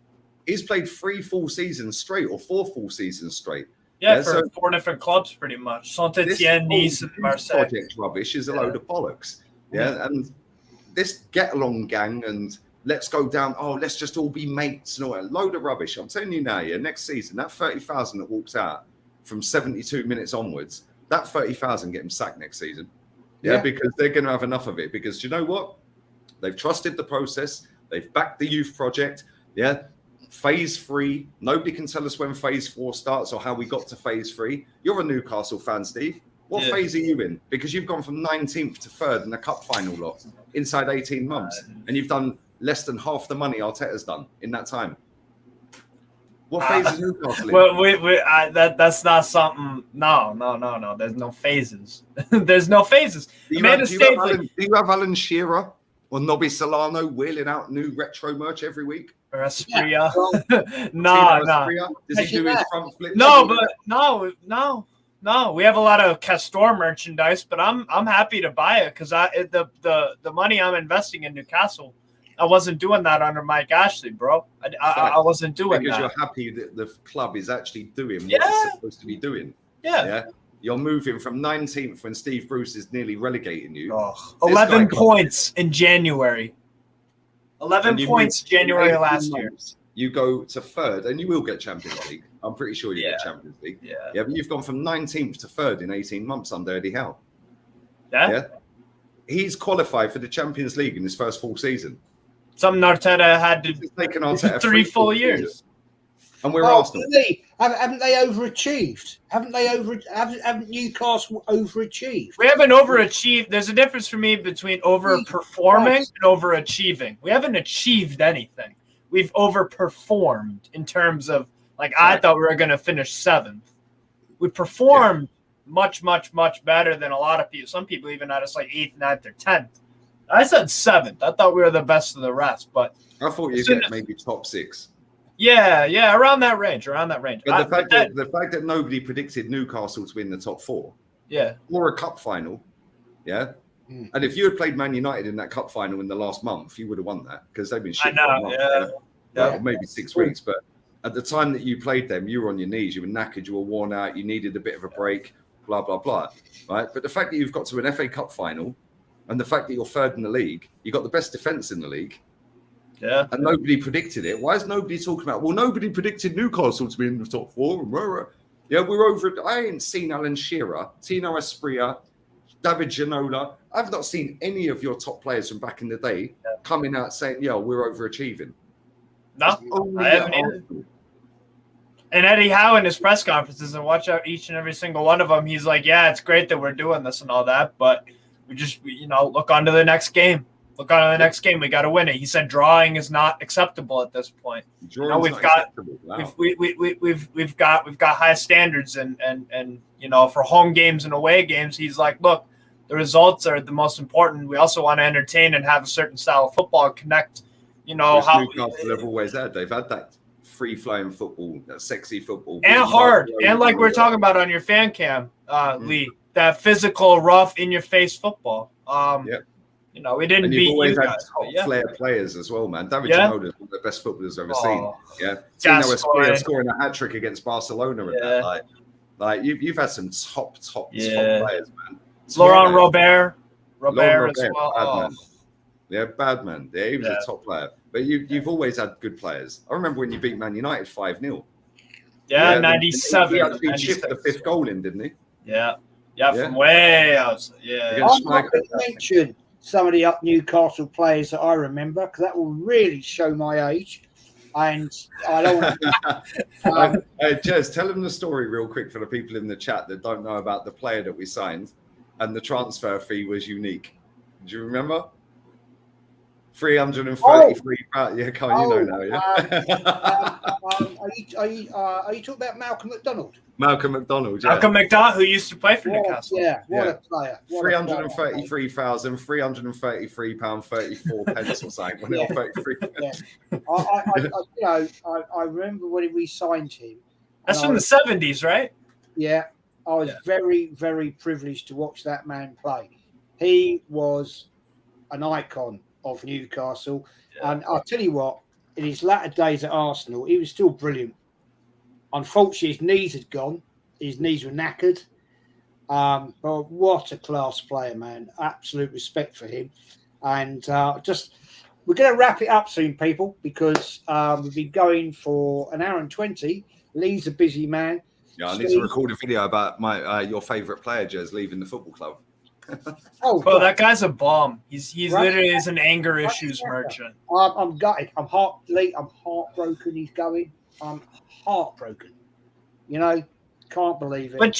He's played 3 full seasons straight or 4 full seasons straight. Yeah, for 4 different clubs, pretty much. Saint-Etienne, Nice, and Marseille. Project rubbish is a load of bollocks. Yeah, and this get-along gang and let's go down, let's just all be mates and all that. Load of rubbish. I'm telling you now, next season, that 30,000 that walks out from 72 minutes onwards, that 30,000 get him sacked next season. Yeah, because they're going to have enough of it. Because you know what? They've trusted the process. They've backed the youth project. Yeah. Phase 3. Nobody can tell us when phase 4 starts or how we got to phase 3. You're a Newcastle fan, Steve. What phase are you in? Because you've gone from 19th to 3rd in the cup final lot inside 18 months. And you've done less than half the money Arteta's done in that time. What phase is Newcastle in? Well, that's not something. No. There's no phases. There's no phases. Do you have Alan Shearer or Nobby Solano wheeling out new retro merch every week? Or Espria? No. Does he do his front flips? No. We have a lot of Castor merchandise, but I'm happy to buy it because the money I'm investing in Newcastle, I wasn't doing that under Mike Ashley, bro. I wasn't doing because that. You're happy that the club is actually doing what it's supposed to be doing. Yeah. You're moving from 19th when Steve Bruce is nearly relegating you. 11 points in January. 11 points January last year. You go to 3rd, and you will get Champions League. I'm pretty sure you get Champions League. Yeah, but you've gone from 19th to 3rd in 18 months under Eddie Howe. Yeah. He's qualified for the Champions League in his first full season. Something Arteta had to taken Arteta 3 full years. And we're Arsenal. Haven't they overachieved? Haven't Newcastle overachieved? We haven't overachieved. There's a difference for me between overperforming and overachieving. We haven't achieved anything. We've overperformed in terms of, I thought we were going to finish 7th. We performed much, much, much better than a lot of people. Some people even had us 8th, 9th, or 10th. I said 7th. I thought we were the best of the rest, but I thought you'd get maybe top 6. Yeah, around that range. But the fact that nobody predicted Newcastle to win the top 4, or a cup final, and if you had played Man United in that cup final in the last month, you would have won that because they've been shit for a month, maybe 6 weeks. But at the time that you played them, you were on your knees, you were knackered, you were worn out, you needed a bit of a break, blah blah blah, right? But the fact that you've got to an FA Cup final, and the fact that you're 3rd in the league, you got the best defence in the league. Yeah. And nobody predicted it. Why is nobody talking about, nobody predicted Newcastle to be in the top 4. Yeah, we're over it. I ain't seen Alan Shearer, Tino Espria, David Ginola. I've not seen any of your top players from back in the day coming out saying, we're overachieving. No, I haven't either. And Eddie Howe in his press conferences, and watch out each and every single one of them, he's like, it's great that we're doing this and all that, but we just, look on to the next game. Look on to the next game. We got to win it. He said drawing is not acceptable at this point. We've got high standards and for home games and away games, he's like, look, the results are the most important. We also want to entertain and have a certain style of football connect. How Newcastle have always had. They've had that free-flowing football, that sexy football, and hard, and like we're talking about on your fan cam, Lee, that physical, rough, in-your-face football. We didn't beat always you had guys, top flair players as well, man. David Ginola is one of the best footballers I've ever seen. Yeah, Tino Espria scoring a hat trick against Barcelona. And that, you've had some top players, man. Laurent Robert as well. Bad man. Yeah, he was a top player. But you've always had good players. I remember when you beat Man United 5-0. Yeah, 97. He actually chipped the 5th goal in, didn't he? Yeah, from way out. Yeah. I'm not going to mention some of the Newcastle players that I remember because that will really show my age. And I don't want to. Jez, tell them the story real quick for the people in the chat that don't know about the player that we signed. and the transfer fee was unique. Do you remember? 333. Yeah, Carl, you know now, yeah. Are you talking about Malcolm McDonald? Malcolm McDonald, yeah. Malcolm McDonald, who used to play for Newcastle. Yeah, what a player. £333,333.34 or something. Yeah. 33. Yeah. I remember when we signed him. That's from the 70s, right? Yeah, I was very, very privileged to watch that man play. He was an icon of Newcastle. Yeah. And I'll tell you what, in his latter days at Arsenal, he was still brilliant. Unfortunately, his knees had gone. His knees were knackered. But what a class player, man. Absolute respect for him. And we're going to wrap it up soon, people, because we've been going for an hour and 20. Lee's a busy man. Yeah, I need to record a video about your favourite player, Jez, leaving the football club. Well, that guy's a bomb. He's literally is an anger issues merchant. I'm gutted. I'm heartbroken. He's going. I'm heartbroken. You know, can't believe it. But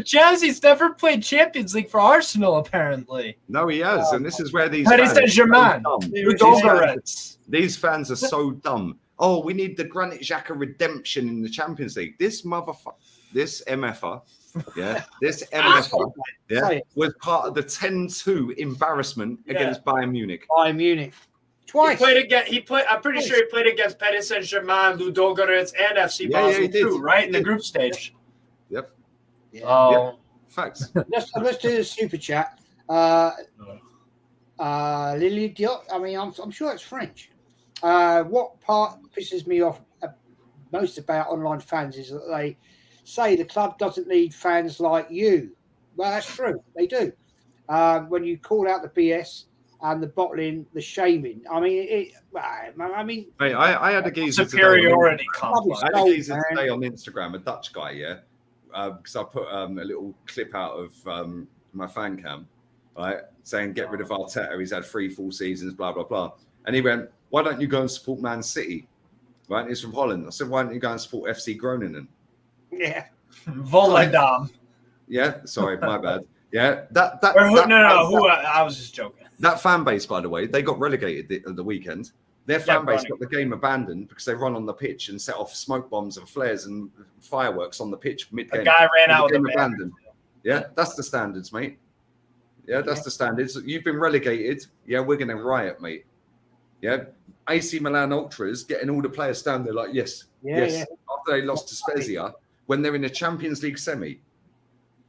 Jazz, he's never played Champions League for Arsenal, apparently. No, he has, and this is where these Paris Saint-Germain, these fans are so dumb. Oh, we need the Granit Xhaka redemption in the Champions League. This motherfucker, this MFer, was part of the 10-2 embarrassment against Bayern Munich. Bayern Munich. Twice. I'm pretty sure he played against Paris Saint-Germain, Ludogorets, and FC Basel too, right? In the group stage. Yep. Yeah. Oh. Yep. Facts. Let's do the super chat. Lily Diot, I mean, I'm sure it's French. What part pisses me off most about online fans is that they say the club doesn't need fans like you. Well, that's true. They do. When you call out the BS and the bottling, the shaming. I mean, Mate, I had a geezer superiority complex. I had a geezer today on Instagram, a Dutch guy, because I put a little clip out of my fan cam, right, saying get rid of Arteta. He's had 3 full seasons, blah blah blah, and he went, "Why don't you go and support Man City?" Right, he's from Holland. I said, "Why don't you go and support FC Groningen?" Yeah, Volendam. Yeah, sorry, my bad. Yeah, I was just joking. That fan base, by the way, they got relegated the weekend. Their fan base got the game abandoned because they run on the pitch and set off smoke bombs and flares and fireworks on the pitch mid-game. The guy ran out with the abandoned. Yeah, that's the standards, mate. Yeah, that's the standards. You've been relegated. Yeah, we're going to riot, mate. Yeah, AC Milan Ultras getting all the players down there like, yes. After they lost to Spezia, when they're in a Champions League semi.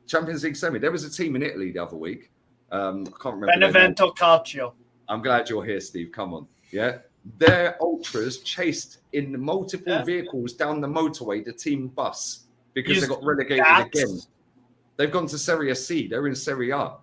There was a team in Italy the other week. I can't remember. Benevento Calcio. I'm glad you're here, Steve. Come on. Yeah. Their ultras chased in multiple vehicles down the motorway, the team bus, because they got relegated again. They've gone to Serie C. They're in Serie A.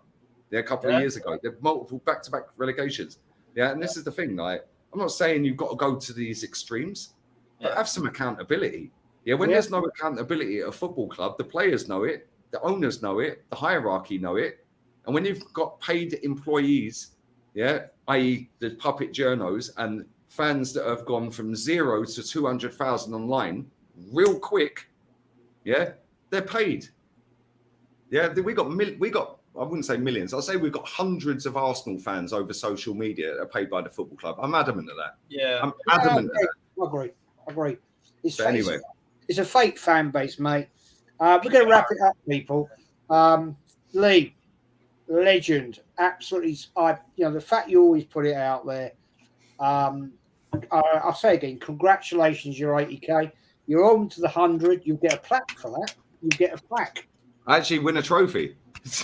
They're a couple of years ago. They've multiple back-to-back relegations. Yeah, and this is the thing, like, I'm not saying you've got to go to these extremes, but have some accountability. Yeah, when there's no accountability at a football club, the players know it, the owners know it, the hierarchy know it. And when you've got paid employees, i.e. the puppet journos and fans that have gone from 0 to 200,000 online real quick, they're paid. Yeah, we got, I wouldn't say millions. I'll say we've got hundreds of Arsenal fans over social media that are paid by the football club. I'm adamant of that. Yeah. I'm adamant of that. I agree. It's a fake fan base, mate. We're going to wrap it up, people. Lee, legend, absolutely. The fact you always put it out there. I'll say again, congratulations, you're 80k. You're on to the 100. You'll get a plaque for that. You get a plaque. I actually win a trophy.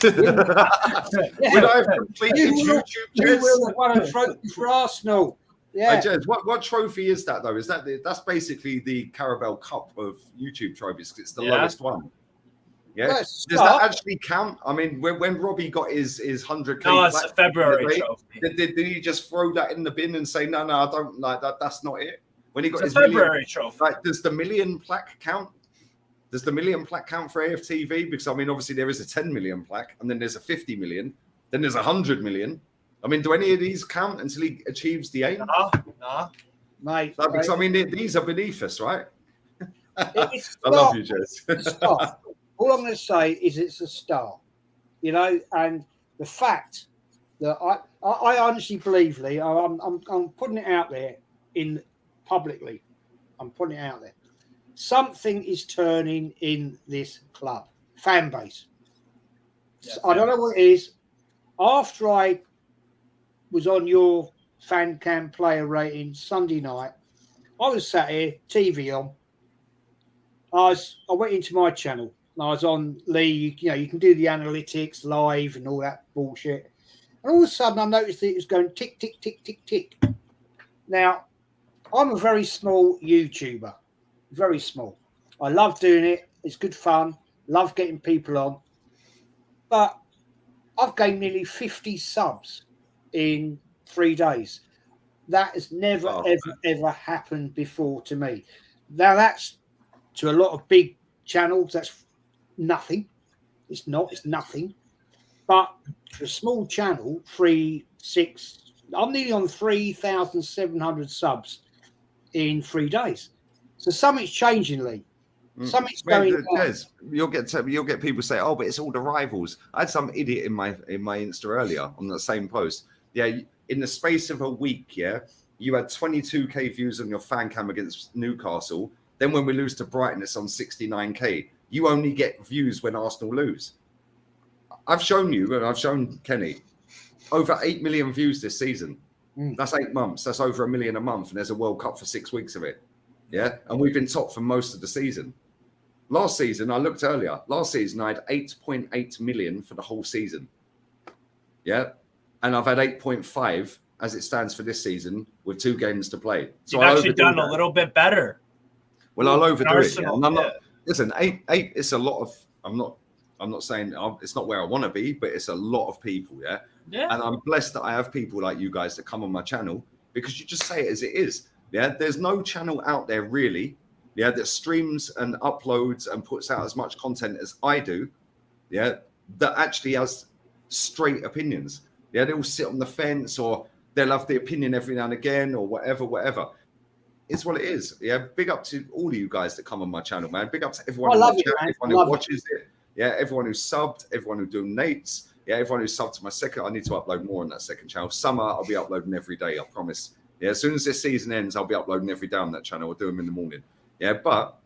Would I have completed YouTube? You will have won a trophy for Arsenal. Yeah. Jez, what trophy is that though? Is that's basically the Carabao Cup of YouTube trophies? It's the lowest one. Yeah. Does that actually count? I mean, when Robbie got his 100k, no, it's a February trophy. Did he just throw that in the bin and say, no, I don't like that? That's not it. When he got his February trophy, like, does the million plaque count? Does the million plaque count for AFTV? Because I mean, obviously there is a 10 million plaque, and then there's a 50 million, then there's 100 million. I mean, do any of these count until he achieves the aim? No. Mate. Because I mean, these are beneath us, right? I love you, Jez. All I'm going to say is it's a start. you know, and the fact that I honestly believe, Lee, I'm putting it out there in publicly. I'm putting it out there. Something is turning in this club fan base. Yeah, I don't know what it is. After I was on your fan cam player rating Sunday night, I was sat here, TV on. I went into my channel. I was on Lee. You know, you can do the analytics live and all that bullshit. And all of a sudden, I noticed that it was going tick, tick, tick, tick, tick. Now, I'm a very small YouTuber, very small. I love doing it. It's good fun. Love getting people on. But I've gained nearly 50 subs in 3 days. That has never, ever happened before to me. Now, that's to a lot of big channels. That's nothing. It's nothing. But for a small channel, 3, 6, I'm nearly on 3,700 subs in 3 days. So something's changing, Lee. Something's going on. Jez, you'll get people say, "Oh, but it's all the rivals." I had some idiot in my Insta earlier on the same post. Yeah, in the space of a week, yeah, you had 22k views on your fan cam against Newcastle. Then when we lose to Brighton, it's on 69k. You only get views when Arsenal lose. I've shown you, and I've shown Kenny, over 8 million views this season. That's 8 months. That's over 1 million a month, and there's a World Cup for 6 weeks of it. Yeah, and we've been top for most of the season. Last season, I looked earlier. Last season, I had 8.8 million for the whole season. Yeah, and I've had 8.5 as it stands for this season with 2 games to play. So you've actually done a little bit better. Well, I'll overdo Arsenal, it. Yeah. And I'm not. Listen, 8. It's a lot of. I'm not saying it's not where I want to be, but it's a lot of people. Yeah. Yeah. And I'm blessed that I have people like you guys that come on my channel because you just say it as it is. Yeah. There's no channel out there really. Yeah, that streams and uploads and puts out as much content as I do, yeah, that actually has straight opinions. Yeah, they'll sit on the fence or they'll have the opinion every now and again or whatever. It's what it is. Yeah, big up to all of you guys that come on my channel, man. Big up to everyone in the chat, everyone who watches it. Yeah, everyone who subbed, everyone who donates. Yeah, everyone who subbed to my second. I need to upload more on that second channel. Summer, I'll be uploading every day, I promise. Yeah, as soon as this season ends, I'll be uploading every day on that channel. I'll do them in the morning. Yeah, but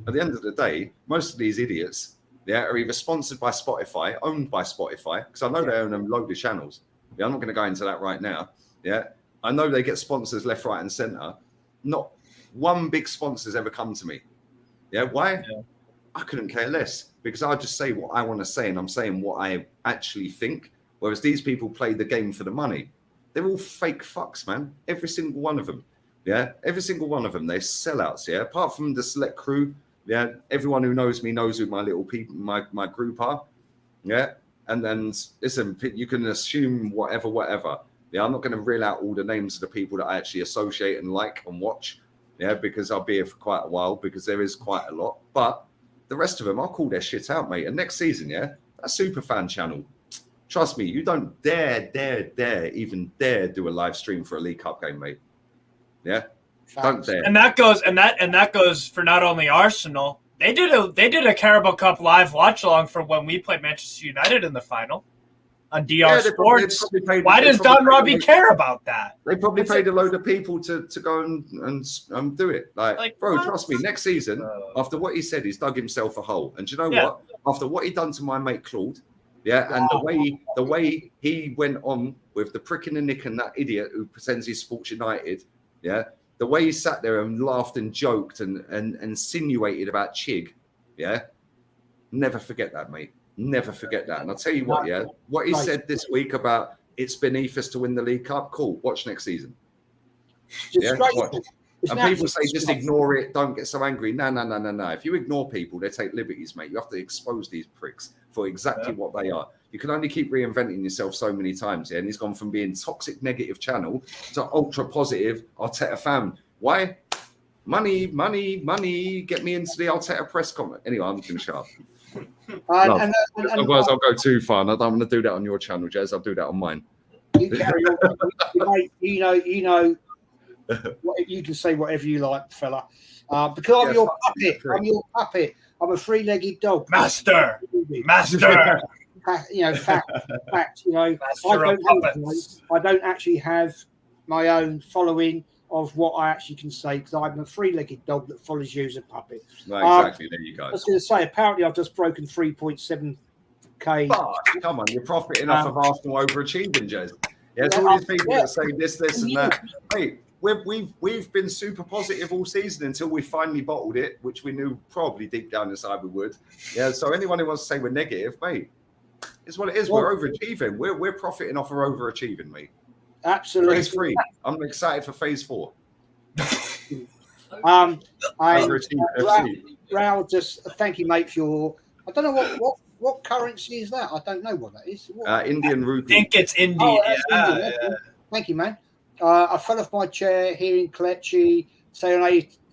at the end of the day, most of these idiots, yeah, are either sponsored by Spotify, owned by Spotify, because I know they own a load of channels. Yeah, I'm not going to go into that right now. Yeah, I know they get sponsors left, right, and center. Not one big sponsor's ever come to me. Yeah, why? Yeah. I couldn't care less because I just say what I want to say, and I'm saying what I actually think. Whereas these people play the game for the money. They're all fake fucks, man. Every single one of them. Yeah, every single one of them, they're sellouts. Yeah, apart from the select crew. Yeah, everyone who knows me knows who my little people, my group are. Yeah, and then listen, you can assume whatever. Yeah, I'm not going to reel out all the names of the people that I actually associate and like and watch. Yeah, because I'll be here for quite a while because there is quite a lot. But the rest of them, I'll call their shit out, mate. And next season, yeah, that Superfan channel. Trust me, you don't dare do a live stream for a League Cup game, mate. Yeah, don't dare. And that goes for not only Arsenal. They did a Carabao Cup live watch along for when we played Manchester United in the final on DR Sports. Why does Don Robbie care about that? They probably paid a load of people to go and do it. Like bro, what? Trust me. Next season, after what he said, he's dug himself a hole. And do you know what? After what he done to my mate Claude, yeah, and the way he went on with the prick in the nick and that idiot who pretends he's Sports United. Yeah, the way he sat there and laughed and joked and insinuated about Chig, yeah, never forget that, mate. Never forget that. And I'll tell you what, yeah, what he said this week about it's beneath us to win the League Cup, cool, watch next season. Yeah, watch. And people say just ignore it, don't get so angry. No. If you ignore people, they take liberties, mate. You have to expose these pricks for exactly what they are. You can only keep reinventing yourself so many times, yeah. And he's gone from being toxic negative channel to ultra positive Arteta fan. Why? Money. Get me into the Arteta press comment. Anyway, I'm going to shut up. Otherwise, I'll go too far. And I don't want to do that on your channel, Jez. I'll do that on mine. You carry on. You know. You can say whatever you like, fella. Because I'm your puppet. I'm your puppet. I'm a 3-legged dog. Master. fact. Master of puppets. I don't actually have my own following of what I actually can say because I'm a three-legged dog that follows you as a puppet. Right, exactly. There you go. I was going to say, apparently, I've just broken 3.7k. Come on, you're profiting off of Arsenal overachieving, Jez. Yeah, it's all these people that say this, and that. Hey, we've been super positive all season until we finally bottled it, which we knew probably deep down inside we would. Yeah, so anyone who wants to say we're negative, mate, it's what it is. We're overachieving. We're profiting off of overachieving, mate. Absolutely. Phase 3. I'm excited for phase 4. Raul, just thank you, mate, for your. I don't know what currency is that. I don't know what that is. Indian rupee. I think it's Indian. Indian. Thank you, man. I fell off my chair hearing Kelechi say on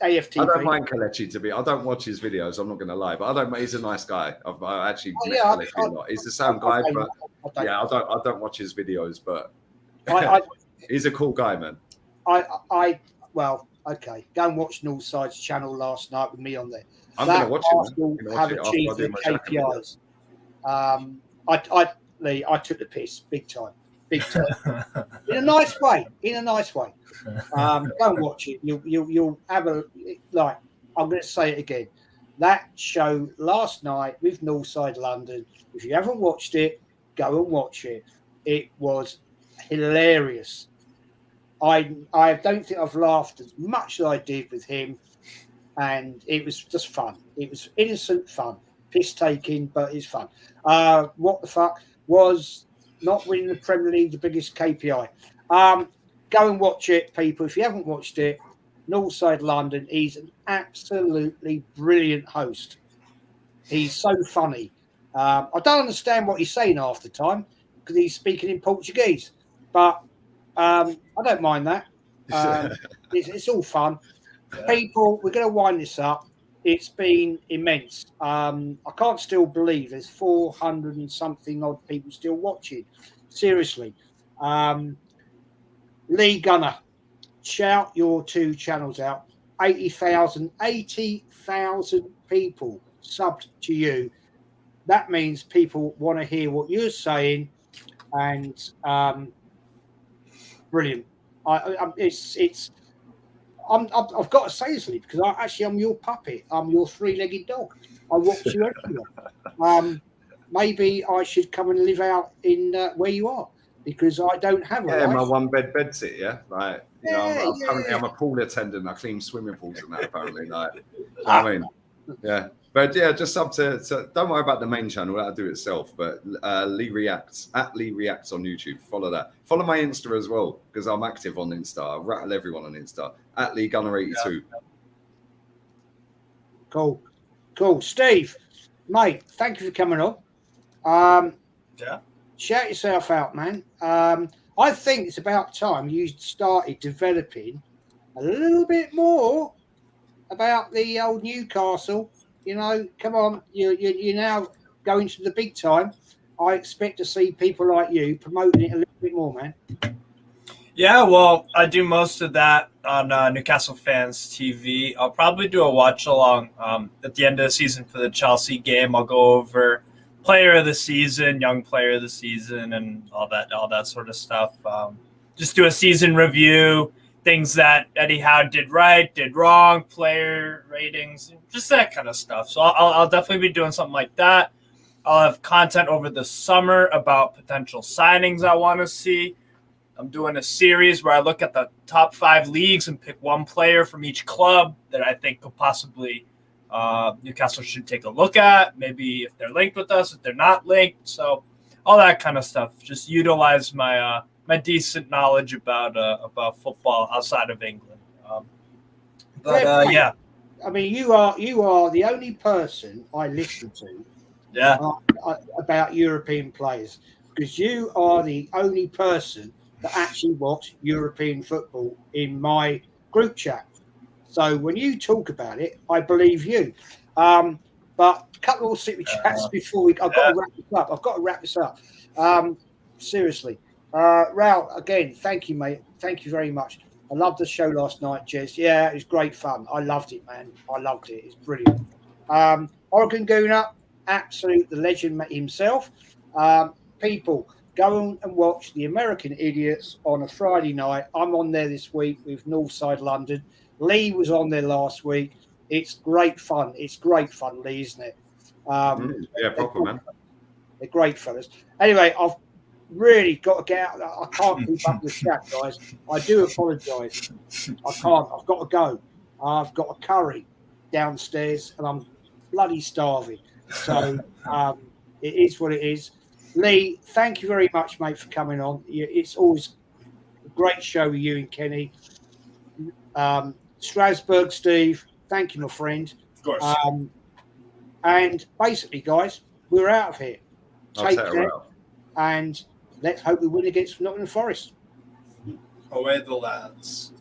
AFTV. I don't mind Kelechi to be. I don't watch his videos. I'm not going to lie, but I don't. He's a nice guy. I actually met Kelechi a lot. He's the same guy, but I don't watch his videos, but. He's a cool guy, man. Well, okay. Go and watch Northside's channel last night with me on there. I'm going to watch it. Have achieved their KPIs. Lee, I took the piss big time. In a nice way. Go and watch it. You'll have a like. I'm going to say it again. That show last night with Northside London. If you haven't watched it, go and watch it. It was hilarious. I don't think I've laughed as much as I did with him, and it was just fun. It was innocent fun, piss taking, but it's fun. What the fuck was not winning the Premier League the biggest KPI? Go and watch it, people. If you haven't watched it, Northside London. He's an absolutely brilliant host. He's so funny. I don't understand what he's saying half the time because he's speaking in Portuguese. But I don't mind that. It's all fun. People, we're going to wind this up. It's been immense. I can't still believe there's 400 and something odd people still watching. Seriously. Lee Gunner, shout your 2 channels out. 80,000 people subbed to you. That means people want to hear what you're saying. And brilliant. I've got to say this, Lee, because I'm your puppet. I'm your 3-legged dog. I watch you everywhere. Maybe I should come and live out in where you are because I don't have a life. My 1-bed sit. Yeah, like currently I'm a pool attendant. I clean swimming pools and that. Apparently, I mean, yeah. But yeah, just sub to don't worry about the main channel, that'll do itself. But Lee Reacts at Lee Reacts on YouTube. Follow that. Follow my Insta as well, because I'm active on Insta. I rattle everyone on Insta at Lee Gunner 82. Yeah. Cool. Steve, mate, thank you for coming on. Shout yourself out, man. I think it's about time you started developing a little bit more about the old Newcastle. Come on, you're now going to the big time. I expect to see people like you promoting it a little bit more, man. Yeah, well, I do most of that on Newcastle Fans TV. I'll probably do a watch along at the end of the season for the Chelsea game. I'll go over player of the season, young player of the season, and all that sort of stuff. Just do a season review. Things that Eddie Howe did right, did wrong, player ratings, just that kind of stuff. So I'll definitely be doing something like that. I'll have content over the summer about potential signings I want to see. I'm doing a series where I look at the top 5 leagues and pick one player from each club that I think could possibly Newcastle should take a look at. Maybe if they're linked with us, if they're not linked. So all that kind of stuff. Just utilize my my decent knowledge about football outside of England. Yeah. I mean, you are the only person I listen to. Yeah. About European players, because you are the only person that actually watch European football in my group chat. So when you talk about it, I believe you. But a couple of super chats before I've got to wrap this up. Seriously. Raul, again, thank you, mate. Thank you very much. I loved the show last night, Jez. Yeah, it was great fun. I loved it, man. I loved it. It's brilliant. Oregon Gooner, absolute the legend himself. People, go and watch The American Idiots on a Friday night. I'm on there this week with Northside London. Lee was on there last week. It's great fun. It's great fun, Lee, isn't it? Yeah, proper, man. They're great fellas. Anyway, I've really got to get out. I can't keep up with the chat, guys. I do apologise. I can't. I've got to go. I've got a curry downstairs and I'm bloody starving. So it is what it is. Lee, thank you very much, mate, for coming on. It's always a great show with you and Kenny. Strasbourg, Steve, thank you, my friend. Of course. And basically, guys, we're out of here. Take care. Out. And let's hope we win against Nottingham Forest. Away the lads.